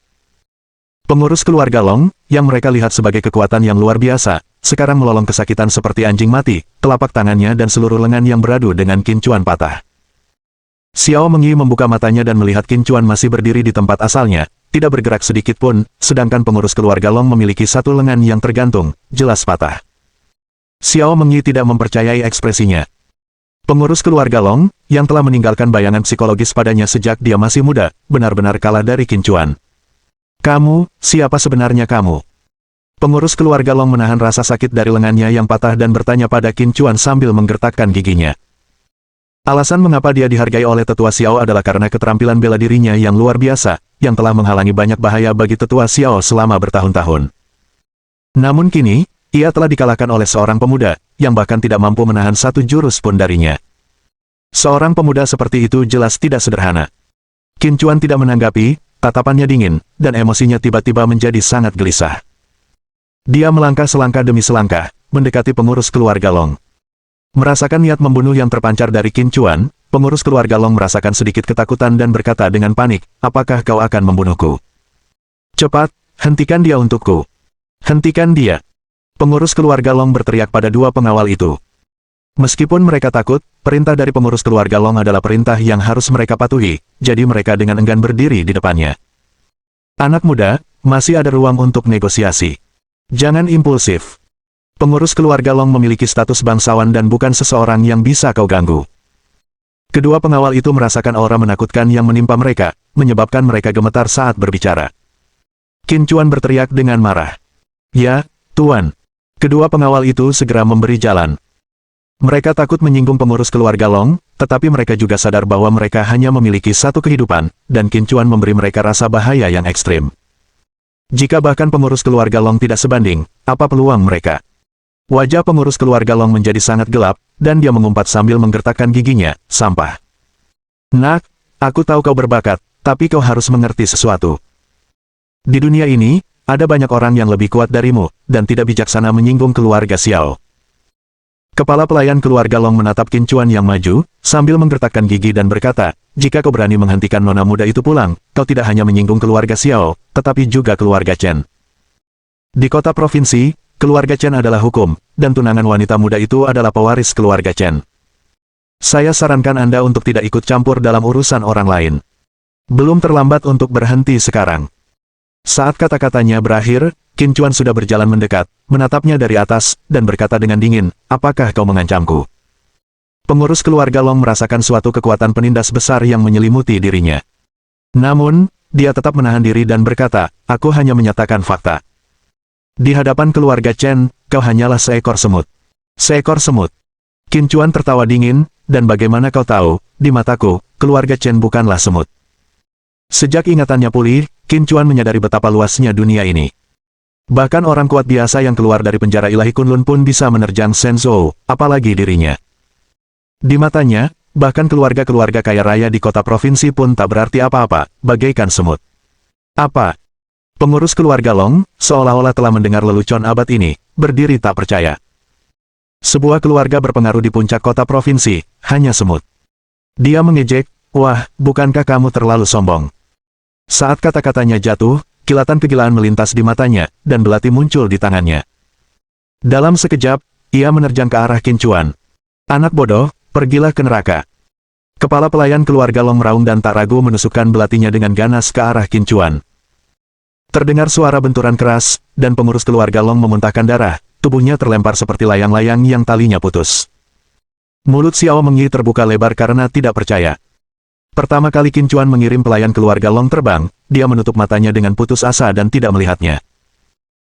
Pengurus keluarga Long, yang mereka lihat sebagai kekuatan yang luar biasa, sekarang melolong kesakitan seperti anjing mati, telapak tangannya dan seluruh lengan yang beradu dengan Qin Chuan patah. Xiao Mengyi membuka matanya dan melihat Qin Chuan masih berdiri di tempat asalnya, tidak bergerak sedikit pun, sedangkan pengurus keluarga Long memiliki satu lengan yang tergantung, jelas patah. Xiao Mengyi tidak mempercayai ekspresinya. Pengurus keluarga Long, yang telah meninggalkan bayangan psikologis padanya sejak dia masih muda, benar-benar kalah dari Qin Chuan. Kamu, siapa sebenarnya kamu? Pengurus keluarga Long menahan rasa sakit dari lengannya yang patah dan bertanya pada Qin Chuan sambil menggertakkan giginya. Alasan mengapa dia dihargai oleh tetua Xiao adalah karena keterampilan bela dirinya yang luar biasa, yang telah menghalangi banyak bahaya bagi tetua Xiao selama bertahun-tahun. Namun kini, ia telah dikalahkan oleh seorang pemuda, yang bahkan tidak mampu menahan satu jurus pun darinya. Seorang pemuda seperti itu jelas tidak sederhana. Qin Chuan tidak menanggapi, tatapannya dingin, dan emosinya tiba-tiba menjadi sangat gelisah. Dia melangkah selangkah demi selangkah, mendekati pengurus keluarga Long. Merasakan niat membunuh yang terpancar dari Qin Chuan, pengurus keluarga Long merasakan sedikit ketakutan dan berkata dengan panik, apakah kau akan membunuhku? Cepat, hentikan dia untukku. Hentikan dia. Pengurus keluarga Long berteriak pada dua pengawal itu. Meskipun mereka takut, perintah dari pengurus keluarga Long adalah perintah yang harus mereka patuhi, jadi mereka dengan enggan berdiri di depannya. Anak muda, masih ada ruang untuk negosiasi. Jangan impulsif. Pengurus keluarga Long memiliki status bangsawan dan bukan seseorang yang bisa kau ganggu. Kedua pengawal itu merasakan aura menakutkan yang menimpa mereka, menyebabkan mereka gemetar saat berbicara. Qin Chuan berteriak dengan marah. Ya, Tuan. Kedua pengawal itu segera memberi jalan. Mereka takut menyinggung pengurus keluarga Long, tetapi mereka juga sadar bahwa mereka hanya memiliki satu kehidupan, dan Qin Chuan memberi mereka rasa bahaya yang ekstrim. Jika bahkan pengurus keluarga Long tidak sebanding, apa peluang mereka? Wajah pengurus keluarga Long menjadi sangat gelap, dan dia mengumpat sambil menggertakkan giginya, sampah. Nak, aku tahu kau berbakat, tapi kau harus mengerti sesuatu. Di dunia ini, ada banyak orang yang lebih kuat darimu, dan tidak bijaksana menyinggung keluarga Xiao. Kepala pelayan keluarga Long menatap Qin Chuan yang maju, sambil menggertakkan gigi dan berkata, jika kau berani menghentikan nona muda itu pulang, kau tidak hanya menyinggung keluarga Xiao, tetapi juga keluarga Chen. Di kota provinsi, keluarga Chen adalah hukum, dan tunangan wanita muda itu adalah pewaris keluarga Chen. Saya sarankan Anda untuk tidak ikut campur dalam urusan orang lain. Belum terlambat untuk berhenti sekarang. Saat kata-katanya berakhir, Qin Chuan sudah berjalan mendekat, menatapnya dari atas, dan berkata dengan dingin, apakah kau mengancamku? Pengurus keluarga Long merasakan suatu kekuatan penindas besar yang menyelimuti dirinya. Namun, dia tetap menahan diri dan berkata, aku hanya menyatakan fakta. Di hadapan keluarga Chen, kau hanyalah seekor semut. Seekor semut. Qin Chuan tertawa dingin, dan bagaimana kau tahu, di mataku, keluarga Chen bukanlah semut. Sejak ingatannya pulih, Qin Chuan menyadari betapa luasnya dunia ini. Bahkan orang kuat biasa yang keluar dari penjara ilahi Kunlun pun bisa menerjang Shenzhou, apalagi dirinya. Di matanya, bahkan keluarga-keluarga kaya raya di kota provinsi pun tak berarti apa-apa, bagaikan semut. Apa? Pengurus keluarga Long, seolah-olah telah mendengar lelucon abad ini, berdiri tak percaya. Sebuah keluarga berpengaruh di puncak kota provinsi, hanya semut. Dia mengejek, wah, bukankah kamu terlalu sombong? Saat kata-katanya jatuh, kilatan kegilaan melintas di matanya, dan belati muncul di tangannya. Dalam sekejap, ia menerjang ke arah Qin Chuan. Anak bodoh, pergilah ke neraka. Kepala pelayan keluarga Long meraung dan tak ragu menusukkan belatinya dengan ganas ke arah Qin Chuan. Terdengar suara benturan keras, dan pengurus keluarga Long memuntahkan darah, tubuhnya terlempar seperti layang-layang yang talinya putus. Mulut Xiao Mengyi terbuka lebar karena tidak percaya. Pertama kali Qin Chuan mengirim pelayan keluarga Long terbang, dia menutup matanya dengan putus asa dan tidak melihatnya.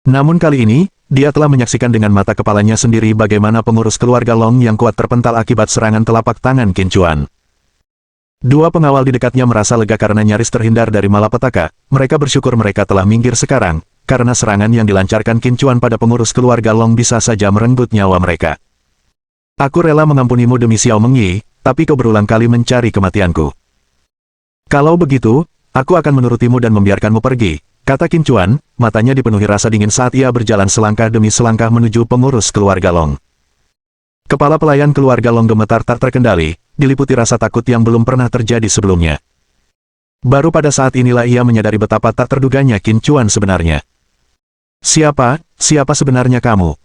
Namun kali ini, dia telah menyaksikan dengan mata kepalanya sendiri bagaimana pengurus keluarga Long yang kuat terpental akibat serangan telapak tangan Qin Chuan. Dua pengawal di dekatnya merasa lega karena nyaris terhindar dari malapetaka, mereka bersyukur mereka telah minggir sekarang, karena serangan yang dilancarkan Qin Chuan pada pengurus keluarga Long bisa saja merenggut nyawa mereka. Aku rela mengampunimu demi Xiao Mengyi, tapi kau berulang kali mencari kematianku. Kalau begitu, aku akan menurutimu dan membiarkanmu pergi, kata Qin Chuan, matanya dipenuhi rasa dingin saat ia berjalan selangkah demi selangkah menuju pengurus keluarga Long. Kepala pelayan keluarga Long gemetar tak terkendali, diliputi rasa takut yang belum pernah terjadi sebelumnya. Baru pada saat inilah ia menyadari betapa tak terduganya Qin Chuan sebenarnya. Siapa sebenarnya kamu?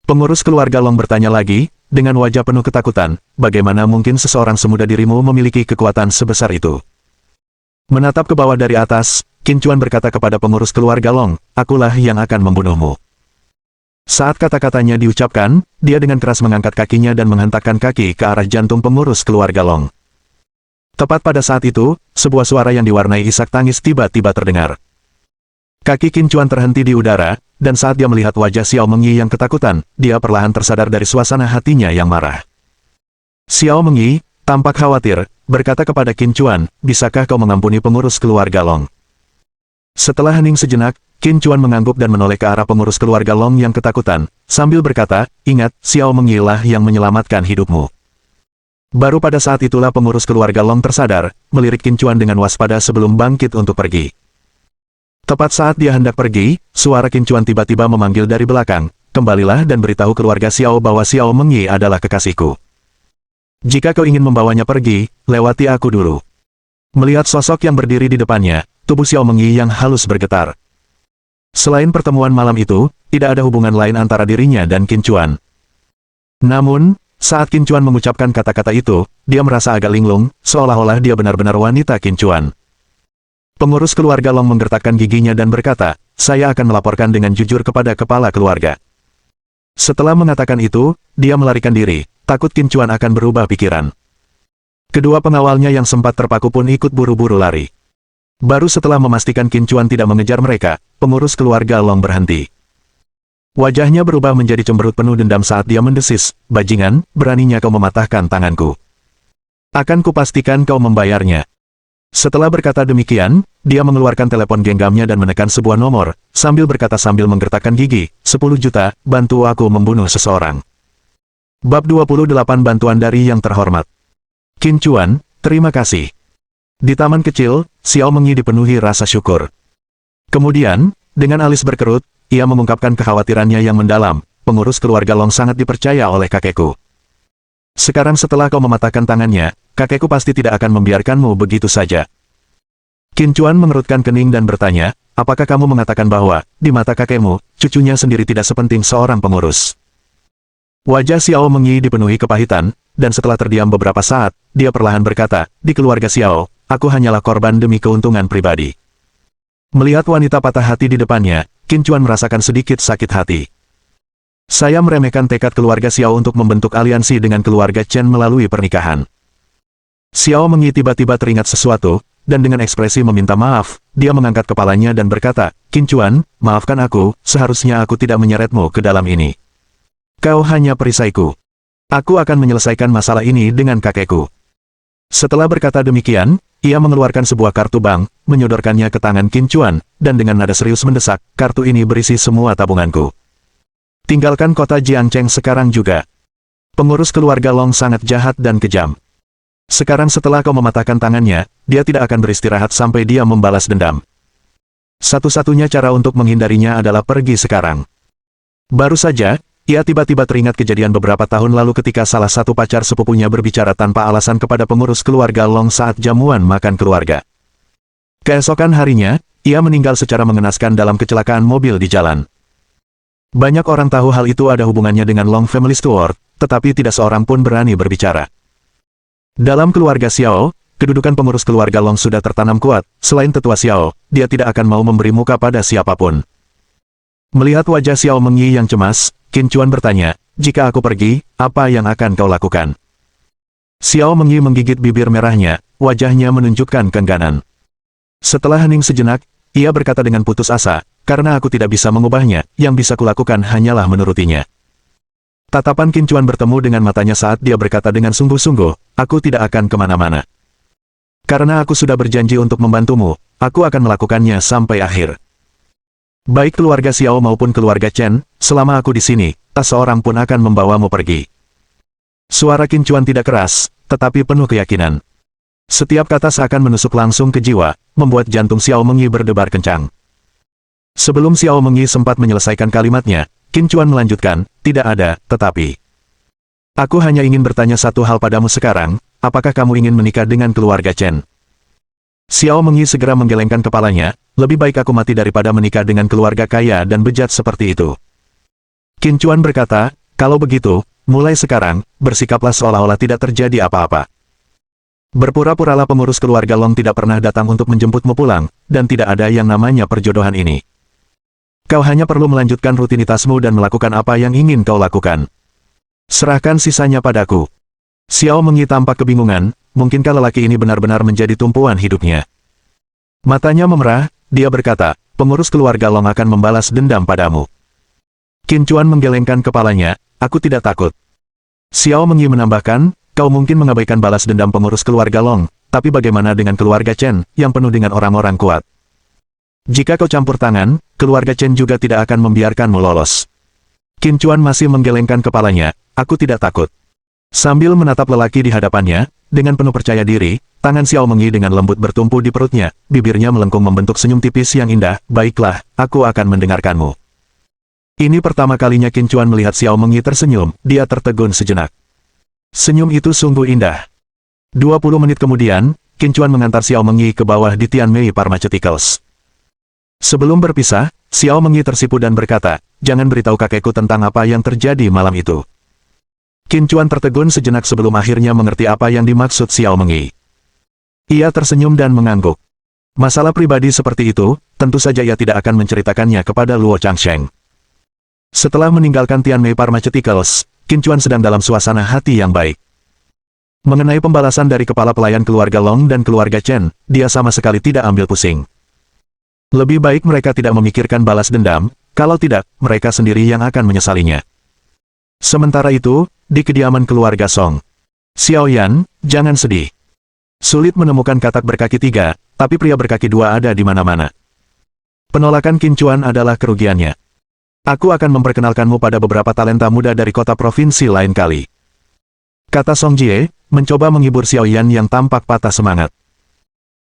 Pengurus keluarga Long bertanya lagi, dengan wajah penuh ketakutan, bagaimana mungkin seseorang semuda dirimu memiliki kekuatan sebesar itu? Menatap ke bawah dari atas, Qin Chuan berkata kepada pengurus keluarga Long, akulah yang akan membunuhmu. Saat kata-katanya diucapkan, dia dengan keras mengangkat kakinya dan menghentakkan kaki ke arah jantung pengurus keluarga Long. Tepat pada saat itu, sebuah suara yang diwarnai isak tangis tiba-tiba terdengar. Kaki Qin Chuan terhenti di udara, dan saat dia melihat wajah Xiao Mengyi yang ketakutan, dia perlahan tersadar dari suasana hatinya yang marah. Xiao Mengyi, tampak khawatir, berkata kepada Qin Chuan, bisakah kau mengampuni pengurus keluarga Long? Setelah hening sejenak, Qin Chuan mengangguk dan menoleh ke arah pengurus keluarga Long yang ketakutan, sambil berkata, ingat, Xiao Mengyi lah yang menyelamatkan hidupmu. Baru pada saat itulah pengurus keluarga Long tersadar, melirik Qin Chuan dengan waspada sebelum bangkit untuk pergi. Tepat saat dia hendak pergi, suara Qin Chuan tiba-tiba memanggil dari belakang, kembalilah dan beritahu keluarga Xiao bahwa Xiao Mengyi adalah kekasihku. Jika kau ingin membawanya pergi, lewati aku dulu. Melihat sosok yang berdiri di depannya, tubuh Xiao Mengyi yang halus bergetar. Selain pertemuan malam itu, tidak ada hubungan lain antara dirinya dan Qin Chuan. Namun, saat Qin Chuan mengucapkan kata-kata itu, dia merasa agak linglung, seolah-olah dia benar-benar wanita Qin Chuan. Pengurus keluarga Long menggertakkan giginya dan berkata, saya akan melaporkan dengan jujur kepada kepala keluarga. Setelah mengatakan itu, dia melarikan diri, takut Qin Chuan akan berubah pikiran. Kedua pengawalnya yang sempat terpaku pun ikut buru-buru lari. Baru setelah memastikan Qin Chuan tidak mengejar mereka, pengurus keluarga Long berhenti. Wajahnya berubah menjadi cemberut penuh dendam saat dia mendesis, bajingan, beraninya kau mematahkan tanganku. Akan kupastikan kau membayarnya. Setelah berkata demikian, dia mengeluarkan telepon genggamnya dan menekan sebuah nomor, sambil berkata sambil menggertakkan gigi, 10 juta, bantu aku membunuh seseorang. Bab 28 Bantuan dari Yang Terhormat. Qin Chuan, terima kasih. Di taman kecil, Xiao Mengyi dipenuhi rasa syukur. Kemudian, dengan alis berkerut, ia mengungkapkan kekhawatirannya yang mendalam, pengurus keluarga Long sangat dipercaya oleh kakekku. Sekarang setelah kau mematahkan tangannya, kakekku pasti tidak akan membiarkanmu begitu saja. Qin Chuan mengerutkan kening dan bertanya, apakah kamu mengatakan bahwa, di mata kakekmu, cucunya sendiri tidak sepenting seorang pengurus? Wajah Xiao Mengyi dipenuhi kepahitan, dan setelah terdiam beberapa saat, dia perlahan berkata, di keluarga Xiao, aku hanyalah korban demi keuntungan pribadi. Melihat wanita patah hati di depannya, Qin Chuan merasakan sedikit sakit hati. Saya meremehkan tekad keluarga Xiao untuk membentuk aliansi dengan keluarga Chen melalui pernikahan. Xiao Mengyi tiba-tiba teringat sesuatu, dan dengan ekspresi meminta maaf, dia mengangkat kepalanya dan berkata, Qin Chuan, maafkan aku, seharusnya aku tidak menyeretmu ke dalam ini. Kau hanya perisaiku. Aku akan menyelesaikan masalah ini dengan kakekku. Setelah berkata demikian, ia mengeluarkan sebuah kartu bank, menyodorkannya ke tangan Qin Chuan, dan dengan nada serius mendesak, kartu ini berisi semua tabunganku. Tinggalkan kota Jiangcheng sekarang juga. Pengurus keluarga Long sangat jahat dan kejam. Sekarang setelah kau mematahkan tangannya, dia tidak akan beristirahat sampai dia membalas dendam. Satu-satunya cara untuk menghindarinya adalah pergi sekarang. Baru saja, ia tiba-tiba teringat kejadian beberapa tahun lalu ketika salah satu pacar sepupunya berbicara tanpa alasan kepada pengurus keluarga Long saat jamuan makan keluarga. Keesokan harinya, ia meninggal secara mengenaskan dalam kecelakaan mobil di jalan. Banyak orang tahu hal itu ada hubungannya dengan Long Family Steward, tetapi tidak seorang pun berani berbicara. Dalam keluarga Xiao, kedudukan pengurus keluarga Long sudah tertanam kuat, selain tetua Xiao, dia tidak akan mau memberi muka pada siapapun. Melihat wajah Xiao Mengyi yang cemas, Qin Chuan bertanya, jika aku pergi, apa yang akan kau lakukan? Xiao Mengyi menggigit bibir merahnya, wajahnya menunjukkan keengganan. Setelah hening sejenak, ia berkata dengan putus asa, karena aku tidak bisa mengubahnya, yang bisa kulakukan hanyalah menurutinya. Tatapan Qin Chuan bertemu dengan matanya saat dia berkata dengan sungguh-sungguh, aku tidak akan kemana-mana. Karena aku sudah berjanji untuk membantumu, aku akan melakukannya sampai akhir. Baik keluarga Xiao maupun keluarga Chen, selama aku di sini, tak seorang pun akan membawamu pergi. Suara Qin Chuan tidak keras, tetapi penuh keyakinan. Setiap kata seakan menusuk langsung ke jiwa, membuat jantung Xiao Mengyi berdebar kencang. Sebelum Xiao Mengyi sempat menyelesaikan kalimatnya, Qin Chuan melanjutkan, tidak ada, tetapi. Aku hanya ingin bertanya satu hal padamu sekarang, apakah kamu ingin menikah dengan keluarga Chen? Xiao Mengyi segera menggelengkan kepalanya, lebih baik aku mati daripada menikah dengan keluarga kaya dan bejat seperti itu. Qin Chuan berkata, kalau begitu, mulai sekarang, bersikaplah seolah-olah tidak terjadi apa-apa. Berpura-puralah pengurus keluarga Long tidak pernah datang untuk menjemputmu pulang, dan tidak ada yang namanya perjodohan ini. Kau hanya perlu melanjutkan rutinitasmu dan melakukan apa yang ingin kau lakukan. Serahkan sisanya padaku. Xiao Mengyi tampak kebingungan, mungkinkah lelaki ini benar-benar menjadi tumpuan hidupnya? Matanya memerah, dia berkata, pengurus keluarga Long akan membalas dendam padamu. Qin Chuan menggelengkan kepalanya, aku tidak takut. Xiao Mengyi menambahkan, kau mungkin mengabaikan balas dendam pengurus keluarga Long, tapi bagaimana dengan keluarga Chen, yang penuh dengan orang-orang kuat? Jika kau campur tangan, keluarga Chen juga tidak akan membiarkanmu lolos. Qin Chuan masih menggelengkan kepalanya, aku tidak takut. Sambil menatap lelaki di hadapannya, dengan penuh percaya diri, tangan Xiao Mengyi dengan lembut bertumpu di perutnya, bibirnya melengkung membentuk senyum tipis yang indah, baiklah, aku akan mendengarkanmu. Ini pertama kalinya Qin Chuan melihat Xiao Mengyi tersenyum, dia tertegun sejenak. Senyum itu sungguh indah. 20 menit kemudian, Qin Chuan mengantar Xiao Mengyi ke bawah di Tianmei Pharmaceuticals. Sebelum berpisah, Xiao Mengyi tersipu dan berkata, jangan beritahu kakekku tentang apa yang terjadi malam itu. Qin Chuan tertegun sejenak sebelum akhirnya mengerti apa yang dimaksud Xiao Mengyi. Ia tersenyum dan mengangguk. Masalah pribadi seperti itu, tentu saja ia tidak akan menceritakannya kepada Luo Changsheng. Setelah meninggalkan Tianmei Pharmaceuticals, Qin Chuan sedang dalam suasana hati yang baik. Mengenai pembalasan dari kepala pelayan keluarga Long dan keluarga Chen, dia sama sekali tidak ambil pusing. Lebih baik mereka tidak memikirkan balas dendam, kalau tidak, mereka sendiri yang akan menyesalinya. Sementara itu, di kediaman keluarga Song. Xiao Yan, jangan sedih. Sulit menemukan katak berkaki 3, tapi pria berkaki 2 ada di mana-mana. Penolakan Qin Chuan adalah kerugiannya. Aku akan memperkenalkanmu pada beberapa talenta muda dari kota provinsi lain kali. Kata Song Jie, mencoba menghibur Xiao Yan yang tampak patah semangat.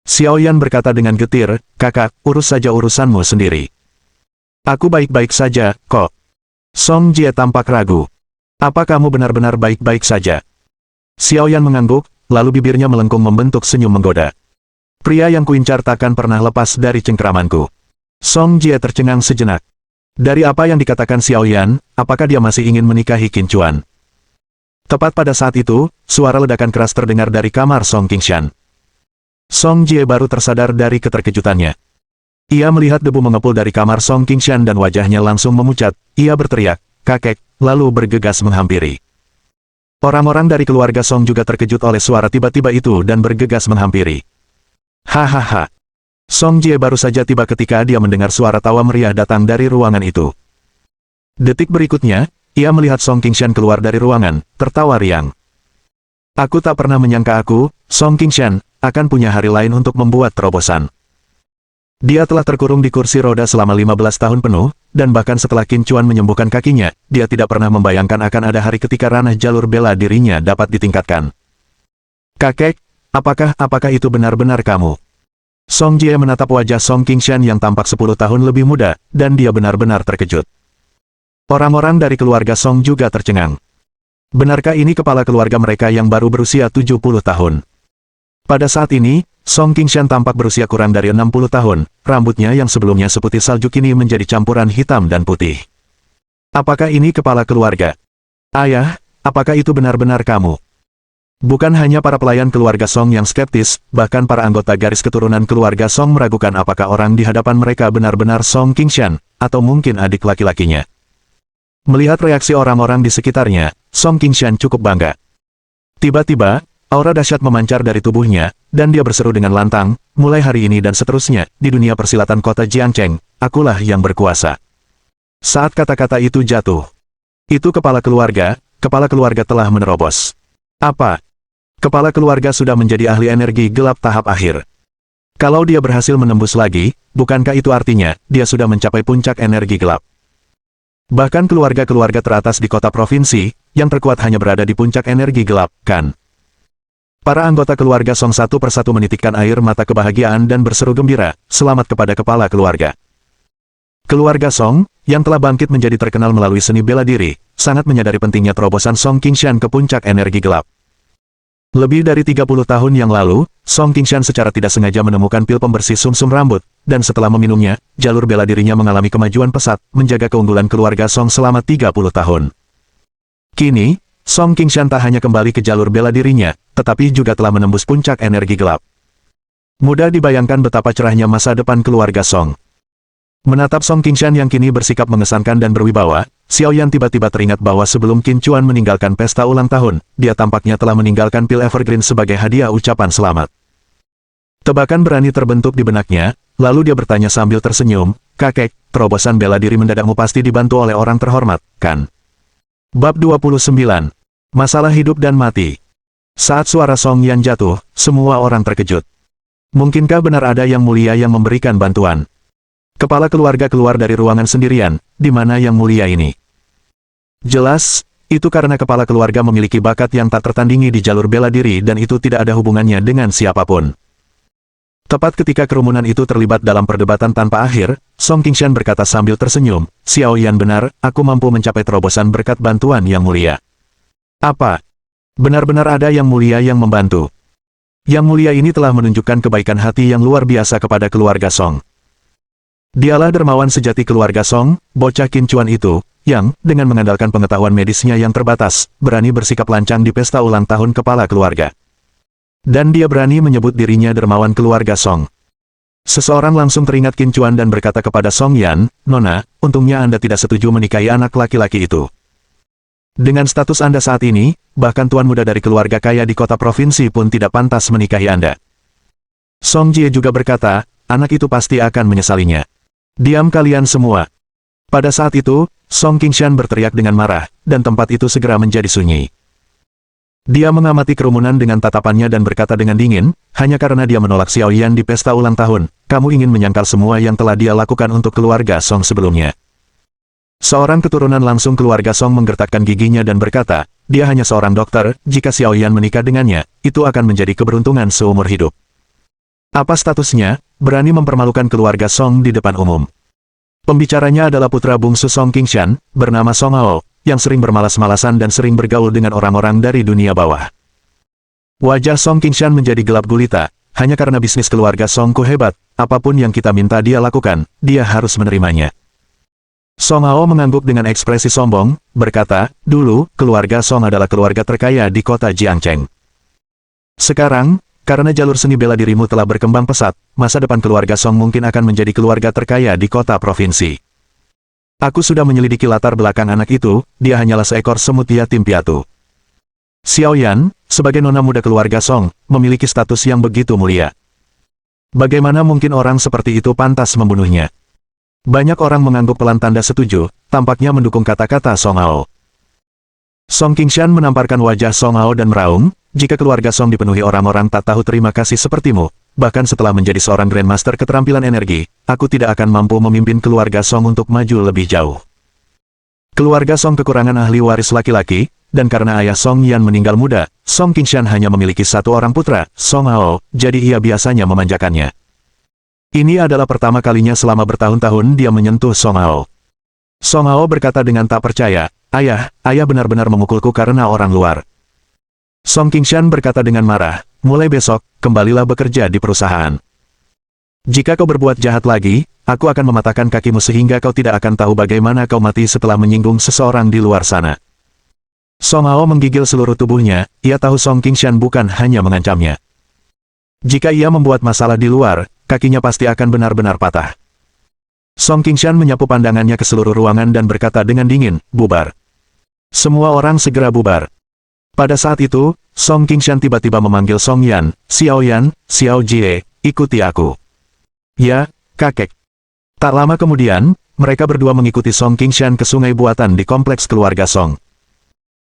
Xiao Yan berkata dengan getir, kakak, urus saja urusanmu sendiri. Aku baik-baik saja, kok. Song Jie tampak ragu. Apa kamu benar-benar baik-baik saja? Xiao Yan mengangguk, lalu bibirnya melengkung membentuk senyum menggoda. Pria yang kuincar takkan pernah lepas dari cengkeramanku. Song Jie tercengang sejenak. Dari apa yang dikatakan Xiao Yan, apakah dia masih ingin menikahi Qin Chuan? Tepat pada saat itu, suara ledakan keras terdengar dari kamar Song Qingshan. Song Jie baru tersadar dari keterkejutannya. Ia melihat debu mengepul dari kamar Song Qingshan dan wajahnya langsung memucat. Ia berteriak, kakek, lalu bergegas menghampiri. Orang-orang dari keluarga Song juga terkejut oleh suara tiba-tiba itu dan bergegas menghampiri. Hahaha. Song Jie baru saja tiba ketika dia mendengar suara tawa meriah datang dari ruangan itu. Detik berikutnya, Ia melihat Song Qingshan keluar dari ruangan, tertawa riang. Aku tak pernah menyangka Song Qingshan, akan punya hari lain untuk membuat terobosan. Dia telah terkurung di kursi roda selama 15 tahun penuh, dan bahkan setelah Qin Chuan menyembuhkan kakinya, dia tidak pernah membayangkan akan ada hari ketika ranah jalur bela dirinya dapat ditingkatkan. Kakek, apakah itu benar-benar kamu? Song Jie menatap wajah Song Qingshan yang tampak 10 tahun lebih muda, dan dia benar-benar terkejut. Orang-orang dari keluarga Song juga tercengang. Benarkah ini kepala keluarga mereka yang baru berusia 70 tahun? Pada saat ini, Song Qingshan tampak berusia kurang dari 60 tahun, rambutnya yang sebelumnya seputih salju kini menjadi campuran hitam dan putih. Apakah ini kepala keluarga? Ayah, apakah itu benar-benar kamu? Bukan hanya para pelayan keluarga Song yang skeptis, bahkan para anggota garis keturunan keluarga Song meragukan apakah orang di hadapan mereka benar-benar Song Qingshan, atau mungkin adik laki-lakinya. Melihat reaksi orang-orang di sekitarnya, Song Qingshan cukup bangga. Tiba-tiba, aura dahsyat memancar dari tubuhnya, dan dia berseru dengan lantang, mulai hari ini dan seterusnya, di dunia persilatan kota Jiangcheng, akulah yang berkuasa. Saat kata-kata itu jatuh, itu kepala keluarga telah menerobos. Apa? Kepala keluarga sudah menjadi ahli energi gelap tahap akhir. Kalau dia berhasil menembus lagi, bukankah itu artinya, dia sudah mencapai puncak energi gelap? Bahkan keluarga-keluarga teratas di kota provinsi, yang terkuat hanya berada di puncak energi gelap, kan? Para anggota keluarga Song satu persatu menitikkan air mata kebahagiaan dan berseru gembira, selamat kepada kepala keluarga. Keluarga Song, yang telah bangkit menjadi terkenal melalui seni bela diri, sangat menyadari pentingnya terobosan Song Qingshan ke puncak energi gelap. Lebih dari 30 tahun yang lalu, Song Qingshan secara tidak sengaja menemukan pil pembersih sumsum rambut, dan setelah meminumnya, jalur bela dirinya mengalami kemajuan pesat, menjaga keunggulan keluarga Song selama 30 tahun. Kini, Song Qingshan tak hanya kembali ke jalur bela dirinya, tetapi juga telah menembus puncak energi gelap. Mudah dibayangkan betapa cerahnya masa depan keluarga Song. Menatap Song Qingshan yang kini bersikap mengesankan dan berwibawa, Xiao Yan tiba-tiba teringat bahwa sebelum Qin Chuan meninggalkan pesta ulang tahun, dia tampaknya telah meninggalkan pil Evergreen sebagai hadiah ucapan selamat. Tebakan berani terbentuk di benaknya, lalu dia bertanya sambil tersenyum, kakek, terobosan bela diri mendadakmu pasti dibantu oleh orang terhormat, kan? Bab 29. Masalah hidup dan mati. Saat suara Song Yan jatuh, semua orang terkejut. Mungkinkah benar ada yang mulia yang memberikan bantuan? Kepala keluarga keluar dari ruangan sendirian, di mana yang mulia ini? Jelas, itu karena kepala keluarga memiliki bakat yang tak tertandingi di jalur bela diri dan itu tidak ada hubungannya dengan siapapun. Tepat ketika kerumunan itu terlibat dalam perdebatan tanpa akhir, Song Qingshan berkata sambil tersenyum, Xiao Yan benar, aku mampu mencapai terobosan berkat bantuan yang mulia. Apa? Benar-benar ada yang mulia yang membantu. Yang mulia ini telah menunjukkan kebaikan hati yang luar biasa kepada keluarga Song. Dialah dermawan sejati keluarga Song, bocah Qin Chuan itu, yang, dengan mengandalkan pengetahuan medisnya yang terbatas, berani bersikap lancang di pesta ulang tahun kepala keluarga. Dan dia berani menyebut dirinya dermawan keluarga Song. Seseorang langsung teringat Qin Chuan dan berkata kepada Song Yan, Nona, untungnya Anda tidak setuju menikahi anak laki-laki itu. Dengan status Anda saat ini, bahkan tuan muda dari keluarga kaya di kota provinsi pun tidak pantas menikahi Anda. Song Jie juga berkata, anak itu pasti akan menyesalinya. Diam kalian semua. Pada saat itu, Song Qingshan berteriak dengan marah, dan tempat itu segera menjadi sunyi. Dia mengamati kerumunan dengan tatapannya dan berkata dengan dingin, hanya karena dia menolak Xiao Yan di pesta ulang tahun, kamu ingin menyangkal semua yang telah dia lakukan untuk keluarga Song sebelumnya. Seorang keturunan langsung keluarga Song menggertakkan giginya dan berkata, dia hanya seorang dokter, jika Xiao Yan menikah dengannya, itu akan menjadi keberuntungan seumur hidup. Apa statusnya? Berani mempermalukan keluarga Song di depan umum. Pembicaranya adalah putra bungsu Song Qingshan, bernama Song Ao, yang sering bermalas-malasan dan sering bergaul dengan orang-orang dari dunia bawah. Wajah Song Qingshan menjadi gelap gulita, hanya karena bisnis keluarga Songku hebat, apapun yang kita minta dia lakukan, dia harus menerimanya. Song Ao mengangguk dengan ekspresi sombong, berkata, dulu, keluarga Song adalah keluarga terkaya di kota Jiangcheng. Sekarang, karena jalur seni bela dirimu telah berkembang pesat, masa depan keluarga Song mungkin akan menjadi keluarga terkaya di kota provinsi. Aku sudah menyelidiki latar belakang anak itu, dia hanyalah seekor semut yatim piatu. Xiao Yan, sebagai nona muda keluarga Song, memiliki status yang begitu mulia. Bagaimana mungkin orang seperti itu pantas membunuhnya? Banyak orang mengangguk pelan tanda setuju, tampaknya mendukung kata-kata Song Ao. Song Qingshan menamparkan wajah Song Hao dan meraung, jika keluarga Song dipenuhi orang-orang tak tahu terima kasih sepertimu, bahkan setelah menjadi seorang Grandmaster keterampilan energi, aku tidak akan mampu memimpin keluarga Song untuk maju lebih jauh. Keluarga Song kekurangan ahli waris laki-laki, dan karena ayah Song Yan meninggal muda, Song Qingshan hanya memiliki satu orang putra, Song Hao, jadi ia biasanya memanjakannya. Ini adalah pertama kalinya selama bertahun-tahun dia menyentuh Song Hao. Song Hao berkata dengan tak percaya, ayah benar-benar memukulku karena orang luar. Song Qingshan berkata dengan marah, mulai besok, kembalilah bekerja di perusahaan. Jika kau berbuat jahat lagi, aku akan mematahkan kakimu sehingga kau tidak akan tahu bagaimana kau mati setelah menyinggung seseorang di luar sana. Song Hao menggigil seluruh tubuhnya, ia tahu Song Qingshan bukan hanya mengancamnya. Jika ia membuat masalah di luar, kakinya pasti akan benar-benar patah. Song Qingshan menyapu pandangannya ke seluruh ruangan dan berkata dengan dingin, bubar. Semua orang segera bubar. Pada saat itu, Song Qingshan tiba-tiba memanggil Song Yan, Xiao Jie, ikuti aku. Ya, kakek. Tak lama kemudian, mereka berdua mengikuti Song Qingshan ke sungai buatan di kompleks keluarga Song.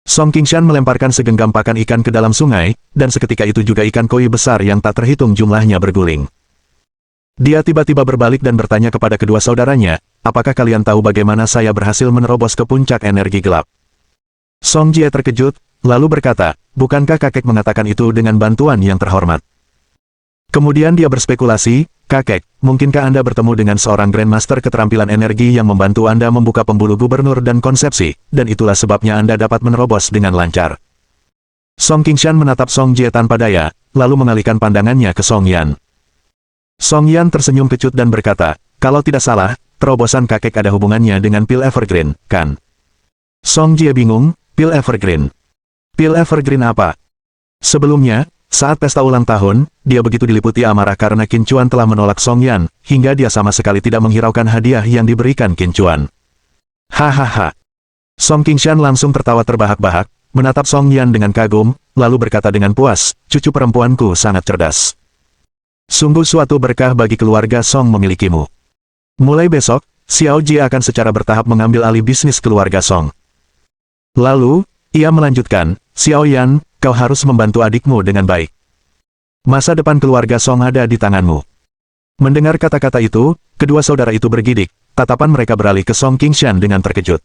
Song Qingshan melemparkan segenggam pakan ikan ke dalam sungai, dan seketika itu juga ikan koi besar yang tak terhitung jumlahnya berguling. Dia tiba-tiba berbalik dan bertanya kepada kedua saudaranya, apakah kalian tahu bagaimana saya berhasil menerobos ke puncak energi gelap? Song Jie terkejut, lalu berkata, bukankah kakek mengatakan itu dengan bantuan yang terhormat? Kemudian dia berspekulasi, kakek, mungkinkah Anda bertemu dengan seorang Grandmaster keterampilan energi yang membantu Anda membuka pembuluh gubernur dan konsepsi, dan itulah sebabnya Anda dapat menerobos dengan lancar. Song Qingshan menatap Song Jie tanpa daya, lalu mengalihkan pandangannya ke Song Yan. Song Yan tersenyum kecut dan berkata, kalau tidak salah, terobosan kakek ada hubungannya dengan pil Evergreen, kan? Song Jie bingung, pil Evergreen. Pil Evergreen apa? Sebelumnya, saat pesta ulang tahun, dia begitu diliputi amarah karena Qin Chuan telah menolak Song Yan, hingga dia sama sekali tidak menghiraukan hadiah yang diberikan Qin Chuan. Hahaha. Song Qingshan langsung tertawa terbahak-bahak, menatap Song Yan dengan kagum, lalu berkata dengan puas, cucu perempuanku sangat cerdas. Sungguh suatu berkah bagi keluarga Song memilikimu. Mulai besok, Xiao Jie akan secara bertahap mengambil alih bisnis keluarga Song. Lalu, ia melanjutkan, Xiao Yan, kau harus membantu adikmu dengan baik. Masa depan keluarga Song ada di tanganmu. Mendengar kata-kata itu, kedua saudara itu bergidik, tatapan mereka beralih ke Song Qingshan dengan terkejut.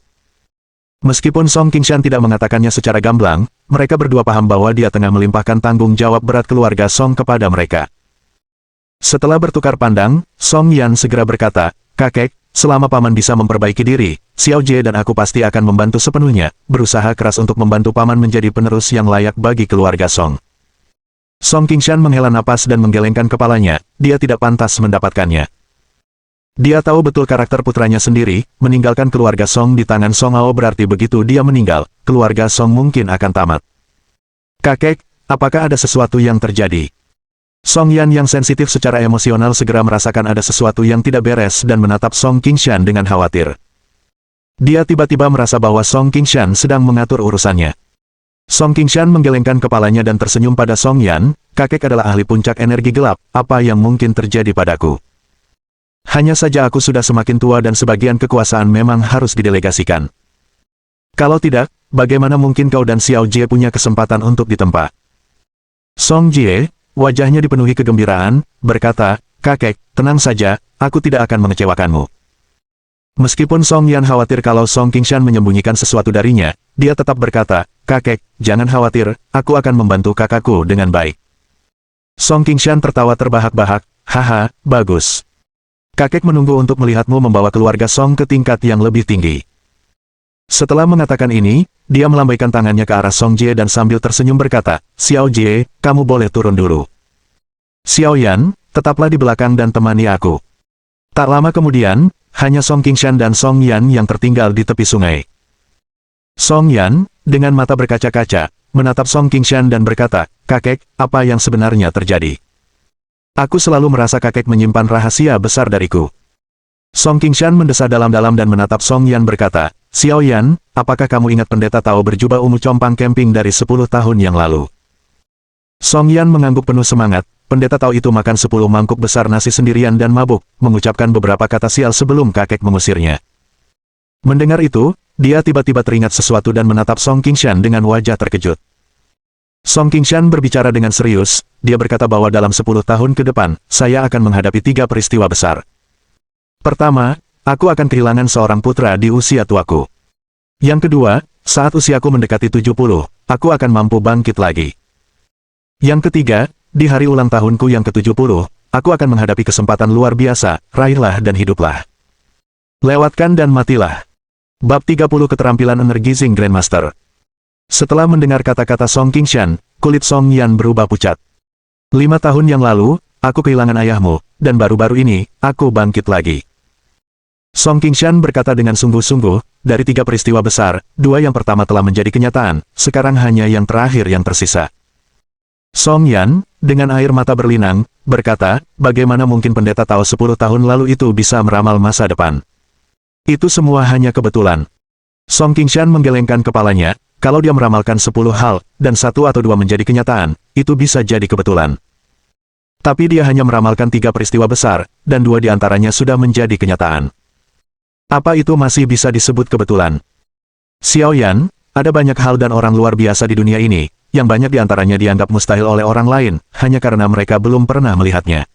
Meskipun Song Qingshan tidak mengatakannya secara gamblang, mereka berdua paham bahwa dia tengah melimpahkan tanggung jawab berat keluarga Song kepada mereka. Setelah bertukar pandang, Song Yan segera berkata, kakek, selama paman bisa memperbaiki diri, Xiao Jie dan aku pasti akan membantu sepenuhnya, berusaha keras untuk membantu paman menjadi penerus yang layak bagi keluarga Song. Song Qingshan menghela napas dan menggelengkan kepalanya, dia tidak pantas mendapatkannya. Dia tahu betul karakter putranya sendiri, meninggalkan keluarga Song di tangan Song Hao berarti begitu dia meninggal, keluarga Song mungkin akan tamat. Kakek, apakah ada sesuatu yang terjadi? Song Yan yang sensitif secara emosional segera merasakan ada sesuatu yang tidak beres dan menatap Song Qingshan dengan khawatir. Dia tiba-tiba merasa bahwa Song Qingshan sedang mengatur urusannya. Song Qingshan menggelengkan kepalanya dan tersenyum pada Song Yan, kakek adalah ahli puncak energi gelap, apa yang mungkin terjadi padaku? Hanya saja aku sudah semakin tua dan sebagian kekuasaan memang harus didelegasikan. Kalau tidak, bagaimana mungkin kau dan Xiao Jie punya kesempatan untuk ditempa? Song Jie, wajahnya dipenuhi kegembiraan, berkata, kakek, tenang saja, aku tidak akan mengecewakanmu. Meskipun Song Yan khawatir kalau Song Qingshan menyembunyikan sesuatu darinya, dia tetap berkata, kakek, jangan khawatir, aku akan membantu kakakku dengan baik. Song Qingshan tertawa terbahak-bahak, haha, bagus. Kakek menunggu untuk melihatmu membawa keluarga Song ke tingkat yang lebih tinggi. Setelah mengatakan ini, dia melambaikan tangannya ke arah Song Jie dan sambil tersenyum berkata, Xiao Jie, kamu boleh turun dulu. Xiao Yan, tetaplah di belakang dan temani aku. Tak lama kemudian, hanya Song Qingshan dan Song Yan yang tertinggal di tepi sungai. Song Yan, dengan mata berkaca-kaca, menatap Song Qingshan dan berkata, kakek, apa yang sebenarnya terjadi? Aku selalu merasa kakek menyimpan rahasia besar dariku. Song Qingshan mendesah dalam-dalam dan menatap Song Yan berkata, Xiao Yan, apakah kamu ingat pendeta Tao berjubah ungu compang camping dari 10 tahun yang lalu? Song Yan mengangguk penuh semangat, pendeta Tao itu makan 10 mangkuk besar nasi sendirian dan mabuk, mengucapkan beberapa kata sial sebelum kakek mengusirnya. Mendengar itu, dia tiba-tiba teringat sesuatu dan menatap Song Qingshan dengan wajah terkejut. Song Qingshan berbicara dengan serius, dia berkata bahwa dalam 10 tahun ke depan, saya akan menghadapi 3 peristiwa besar. Pertama, aku akan kehilangan seorang putra di usia tuaku. Yang kedua, saat usiaku mendekati 70, aku akan mampu bangkit lagi. Yang ketiga, di hari ulang tahunku yang ke-70, aku akan menghadapi kesempatan luar biasa, raihlah dan hiduplah. Lewatkan dan matilah. Bab 30 Keterampilan Energizing Grandmaster. Setelah mendengar kata-kata Song Qingshan, kulit Song Yan berubah pucat. 5 tahun yang lalu, aku kehilangan ayahmu, dan baru-baru ini, aku bangkit lagi. Song Qingshan berkata dengan sungguh-sungguh, dari 3 peristiwa besar, 2 yang pertama telah menjadi kenyataan, sekarang hanya yang terakhir yang tersisa. Song Yan, dengan air mata berlinang, berkata, bagaimana mungkin pendeta Tao 10 tahun lalu itu bisa meramal masa depan? Itu semua hanya kebetulan. Song Qingshan menggelengkan kepalanya, kalau dia meramalkan 10 hal, dan 1 atau 2 menjadi kenyataan, itu bisa jadi kebetulan. Tapi dia hanya meramalkan 3 peristiwa besar, dan 2 diantaranya sudah menjadi kenyataan. Apa itu masih bisa disebut kebetulan? Xiao Yan, ada banyak hal dan orang luar biasa di dunia ini, yang banyak diantaranya dianggap mustahil oleh orang lain, hanya karena mereka belum pernah melihatnya.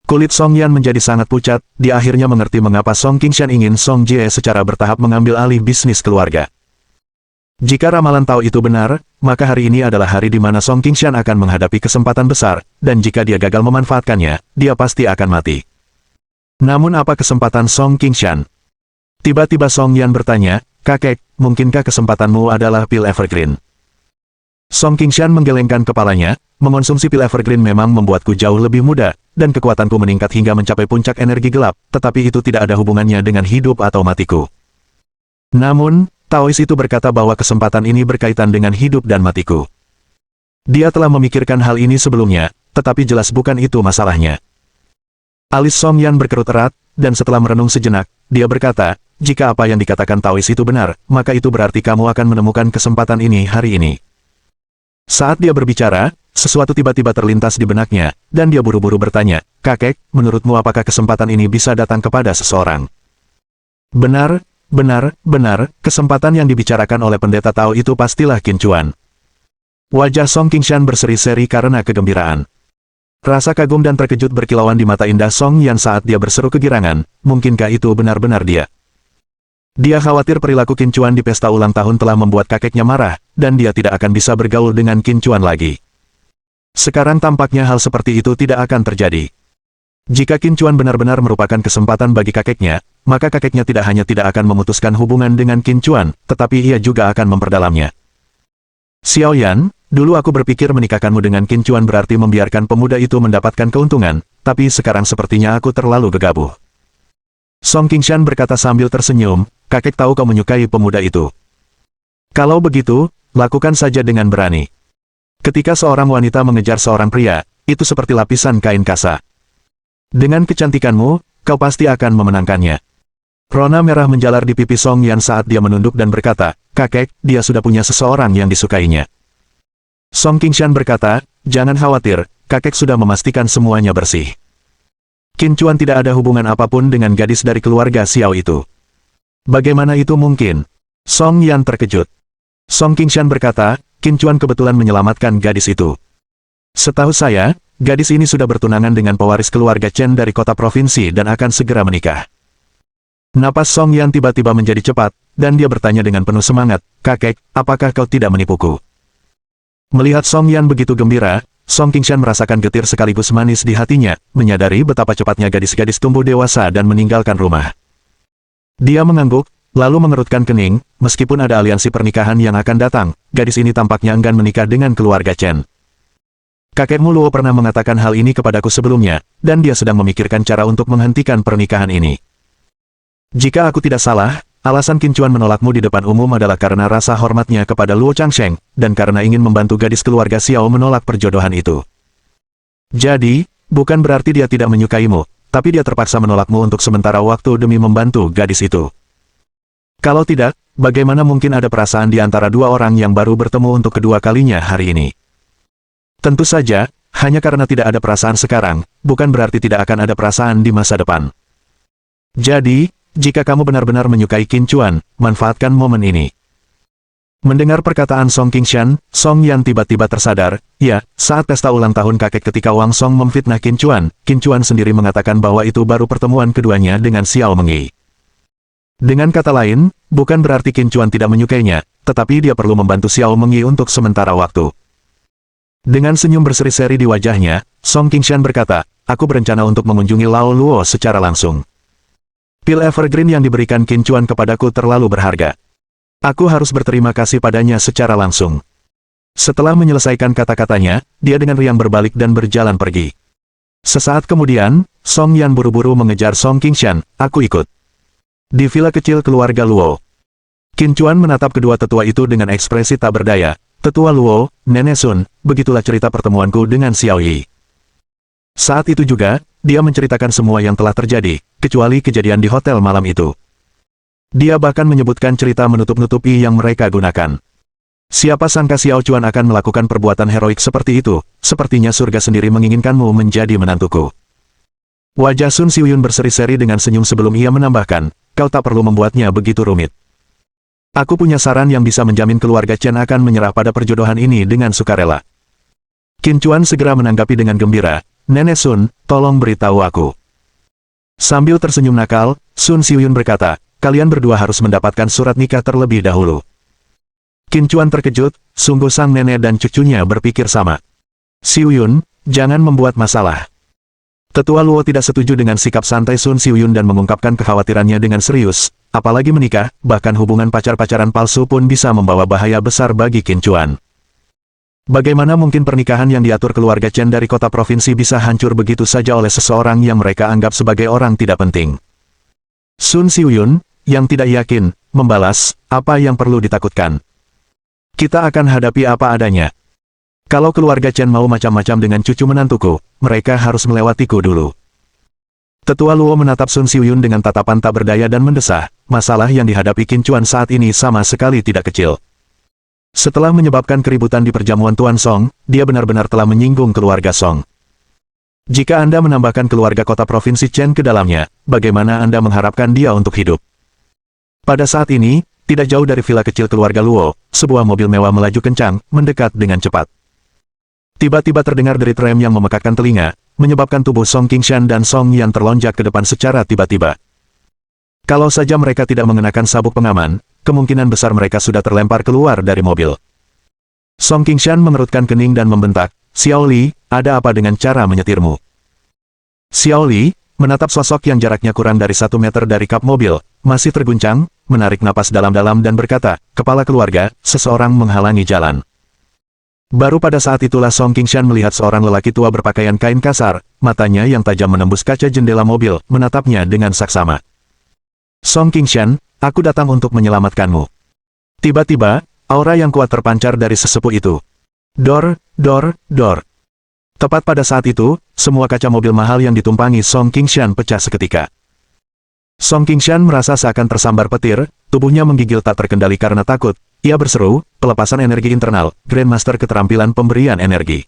Kulit Song Yan menjadi sangat pucat, dia akhirnya mengerti mengapa Song Qingshan ingin Song Jie secara bertahap mengambil alih bisnis keluarga. Jika ramalan Tao itu benar, maka hari ini adalah hari di mana Song Qingshan akan menghadapi kesempatan besar, dan jika dia gagal memanfaatkannya, dia pasti akan mati. Namun apa kesempatan Song Qingshan? Tiba-tiba Song Yan bertanya, kakek, mungkinkah kesempatanmu adalah pil evergreen? Song Qingshan menggelengkan kepalanya, mengonsumsi pil evergreen memang membuatku jauh lebih muda, dan kekuatanku meningkat hingga mencapai puncak energi gelap, tetapi itu tidak ada hubungannya dengan hidup atau matiku. Namun, Taois itu berkata bahwa kesempatan ini berkaitan dengan hidup dan matiku. Dia telah memikirkan hal ini sebelumnya, tetapi jelas bukan itu masalahnya. Alis Song Yan berkerut erat, dan setelah merenung sejenak, dia berkata, jika apa yang dikatakan Taois itu benar, maka itu berarti kamu akan menemukan kesempatan ini hari ini. Saat dia berbicara, sesuatu tiba-tiba terlintas di benaknya, dan dia buru-buru bertanya, kakek, menurutmu apakah kesempatan ini bisa datang kepada seseorang? Benar, kesempatan yang dibicarakan oleh pendeta Tao itu pastilah Qin Chuan. Wajah Song Qingshan berseri-seri karena kegembiraan. Rasa kagum dan terkejut berkilauan di mata indah Song Yan saat dia berseru kegirangan, mungkinkah itu benar-benar dia? Dia khawatir perilaku Qin Chuan di pesta ulang tahun telah membuat kakeknya marah, dan dia tidak akan bisa bergaul dengan Qin Chuan lagi. Sekarang tampaknya hal seperti itu tidak akan terjadi. Jika Qin Chuan benar-benar merupakan kesempatan bagi kakeknya, maka kakeknya tidak hanya tidak akan memutuskan hubungan dengan Qin Chuan, tetapi ia juga akan memperdalamnya. Xiao Yan, dulu aku berpikir menikahkanmu dengan Qin Chuan berarti membiarkan pemuda itu mendapatkan keuntungan, tapi sekarang sepertinya aku terlalu gegabah. Song Qingshan berkata sambil tersenyum, kakek tahu kau menyukai pemuda itu. Kalau begitu, lakukan saja dengan berani. Ketika seorang wanita mengejar seorang pria, itu seperti lapisan kain kasa. Dengan kecantikanmu, kau pasti akan memenangkannya. Rona merah menjalar di pipi Song Yan saat dia menunduk dan berkata, kakek, dia sudah punya seseorang yang disukainya. Song Qingshan berkata, jangan khawatir, kakek sudah memastikan semuanya bersih. Qin Chuan tidak ada hubungan apapun dengan gadis dari keluarga Xiao itu. Bagaimana itu mungkin? Song Yan terkejut. Song Qingshan berkata, Qin Chuan kebetulan menyelamatkan gadis itu. Setahu saya, gadis ini sudah bertunangan dengan pewaris keluarga Chen dari kota provinsi dan akan segera menikah. Napas Song Yan tiba-tiba menjadi cepat, dan dia bertanya dengan penuh semangat, kakek, apakah kau tidak menipuku? Melihat Song Yan begitu gembira, Song Qingshan merasakan getir sekaligus manis di hatinya, menyadari betapa cepatnya gadis-gadis tumbuh dewasa dan meninggalkan rumah. Dia mengangguk, lalu mengerutkan kening, meskipun ada aliansi pernikahan yang akan datang, gadis ini tampaknya enggan menikah dengan keluarga Chen. Kakekmu Luo pernah mengatakan hal ini kepadaku sebelumnya, dan dia sedang memikirkan cara untuk menghentikan pernikahan ini. Jika aku tidak salah, alasan Qin Chuan menolakmu di depan umum adalah karena rasa hormatnya kepada Luo Changsheng, dan karena ingin membantu gadis keluarga Xiao menolak perjodohan itu. Jadi, bukan berarti dia tidak menyukaimu, tapi dia terpaksa menolakmu untuk sementara waktu demi membantu gadis itu. Kalau tidak, bagaimana mungkin ada perasaan di antara dua orang yang baru bertemu untuk kedua kalinya hari ini? Tentu saja, hanya karena tidak ada perasaan sekarang, bukan berarti tidak akan ada perasaan di masa depan. Jadi, jika kamu benar-benar menyukai Qin Chuan, manfaatkan momen ini. Mendengar perkataan Song Qingshan, Song Yan tiba-tiba tersadar, ya, saat pesta ulang tahun kakek ketika Wang Song memfitnah Qin Chuan sendiri mengatakan bahwa itu baru pertemuan keduanya dengan Xiao Mengyi. Dengan kata lain, bukan berarti Qin Chuan tidak menyukainya, tetapi dia perlu membantu Xiao Mengyi untuk sementara waktu. Dengan senyum berseri-seri di wajahnya, Song Qingshan berkata, aku berencana untuk mengunjungi Lao Luo secara langsung. Pil evergreen yang diberikan Qin Chuan kepadaku terlalu berharga. Aku harus berterima kasih padanya secara langsung. Setelah menyelesaikan kata-katanya, dia dengan riang berbalik dan berjalan pergi. Sesaat kemudian, Song Yan buru-buru mengejar Song Qingshan, aku ikut. Di villa kecil keluarga Luo, Qin Chuan menatap kedua tetua itu dengan ekspresi tak berdaya. Tetua Luo, Nenek Sun, begitulah cerita pertemuanku dengan Xiao Yi. Saat itu juga, dia menceritakan semua yang telah terjadi, kecuali kejadian di hotel malam itu. Dia bahkan menyebutkan cerita menutup-nutupi yang mereka gunakan. Siapa sangka Xiao Chuan akan melakukan perbuatan heroik seperti itu, sepertinya surga sendiri menginginkanmu menjadi menantuku. Wajah Sun Xiuyun berseri-seri dengan senyum sebelum ia menambahkan, kau tak perlu membuatnya begitu rumit. Aku punya saran yang bisa menjamin keluarga Chen akan menyerah pada perjodohan ini dengan sukarela. Qin Chuan segera menanggapi dengan gembira, Nenek Sun, tolong beritahu aku. Sambil tersenyum nakal, Sun Xiuyun berkata, kalian berdua harus mendapatkan surat nikah terlebih dahulu. Qin Chuan terkejut, sungguh sang nenek dan cucunya berpikir sama. Xiuyun, jangan membuat masalah. Tetua Luo tidak setuju dengan sikap santai Sun Xiuyun dan mengungkapkan kekhawatirannya dengan serius. Apalagi menikah, bahkan hubungan pacar-pacaran palsu pun bisa membawa bahaya besar bagi Qin Chuan. Bagaimana mungkin pernikahan yang diatur keluarga Chen dari kota provinsi bisa hancur begitu saja oleh seseorang yang mereka anggap sebagai orang tidak penting? Sun Xiuyun, yang tidak yakin, membalas, apa yang perlu ditakutkan? Kita akan hadapi apa adanya. Kalau keluarga Chen mau macam-macam dengan cucu menantuku, mereka harus melewatiku dulu. Tetua Luo menatap Sun Xiuyun dengan tatapan tak berdaya dan mendesah, masalah yang dihadapi Qin Chuan saat ini sama sekali tidak kecil. Setelah menyebabkan keributan di perjamuan Tuan Song, dia benar-benar telah menyinggung keluarga Song. Jika Anda menambahkan keluarga kota provinsi Chen ke dalamnya, bagaimana Anda mengharapkan dia untuk hidup? Pada saat ini, tidak jauh dari villa kecil keluarga Luo, sebuah mobil mewah melaju kencang, mendekat dengan cepat. Tiba-tiba terdengar derit rem yang memekakkan telinga, menyebabkan tubuh Song Qingshan dan Song Yan terlonjak ke depan secara tiba-tiba. Kalau saja mereka tidak mengenakan sabuk pengaman, kemungkinan besar mereka sudah terlempar keluar dari mobil. Song Qingshan mengerutkan kening dan membentak, Xiao Li, ada apa dengan cara menyetirmu? Xiao Li, menatap sosok yang jaraknya kurang dari 1 meter dari kap mobil, masih terguncang, menarik napas dalam-dalam dan berkata, kepala keluarga, seseorang menghalangi jalan. Baru pada saat itulah Song Qingshan melihat seorang lelaki tua berpakaian kain kasar, matanya yang tajam menembus kaca jendela mobil, menatapnya dengan saksama. Song Qingshan, aku datang untuk menyelamatkanmu. Tiba-tiba, aura yang kuat terpancar dari sesepuh itu. Dor, dor, dor. Tepat pada saat itu, semua kaca mobil mahal yang ditumpangi Song Qingshan pecah seketika. Song Qingshan merasa seakan tersambar petir, tubuhnya menggigil tak terkendali karena takut. Ia berseru, pelepasan energi internal, Grandmaster keterampilan pemberian energi.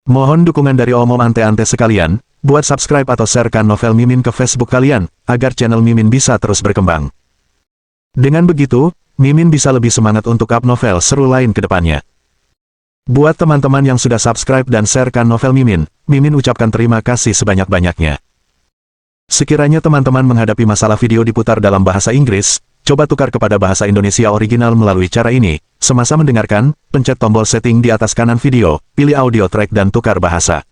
Mohon dukungan dari omom ante-ante sekalian, buat subscribe atau sharekan novel Mimin ke Facebook kalian, agar channel Mimin bisa terus berkembang. Dengan begitu, Mimin bisa lebih semangat untuk up novel seru lain ke depannya. Buat teman-teman yang sudah subscribe dan sharekan novel Mimin, Mimin ucapkan terima kasih sebanyak-banyaknya. Sekiranya teman-teman menghadapi masalah video diputar dalam bahasa Inggris, coba tukar kepada bahasa Indonesia original melalui cara ini. Semasa mendengarkan, pencet tombol setting di atas kanan video, pilih audio track dan tukar bahasa.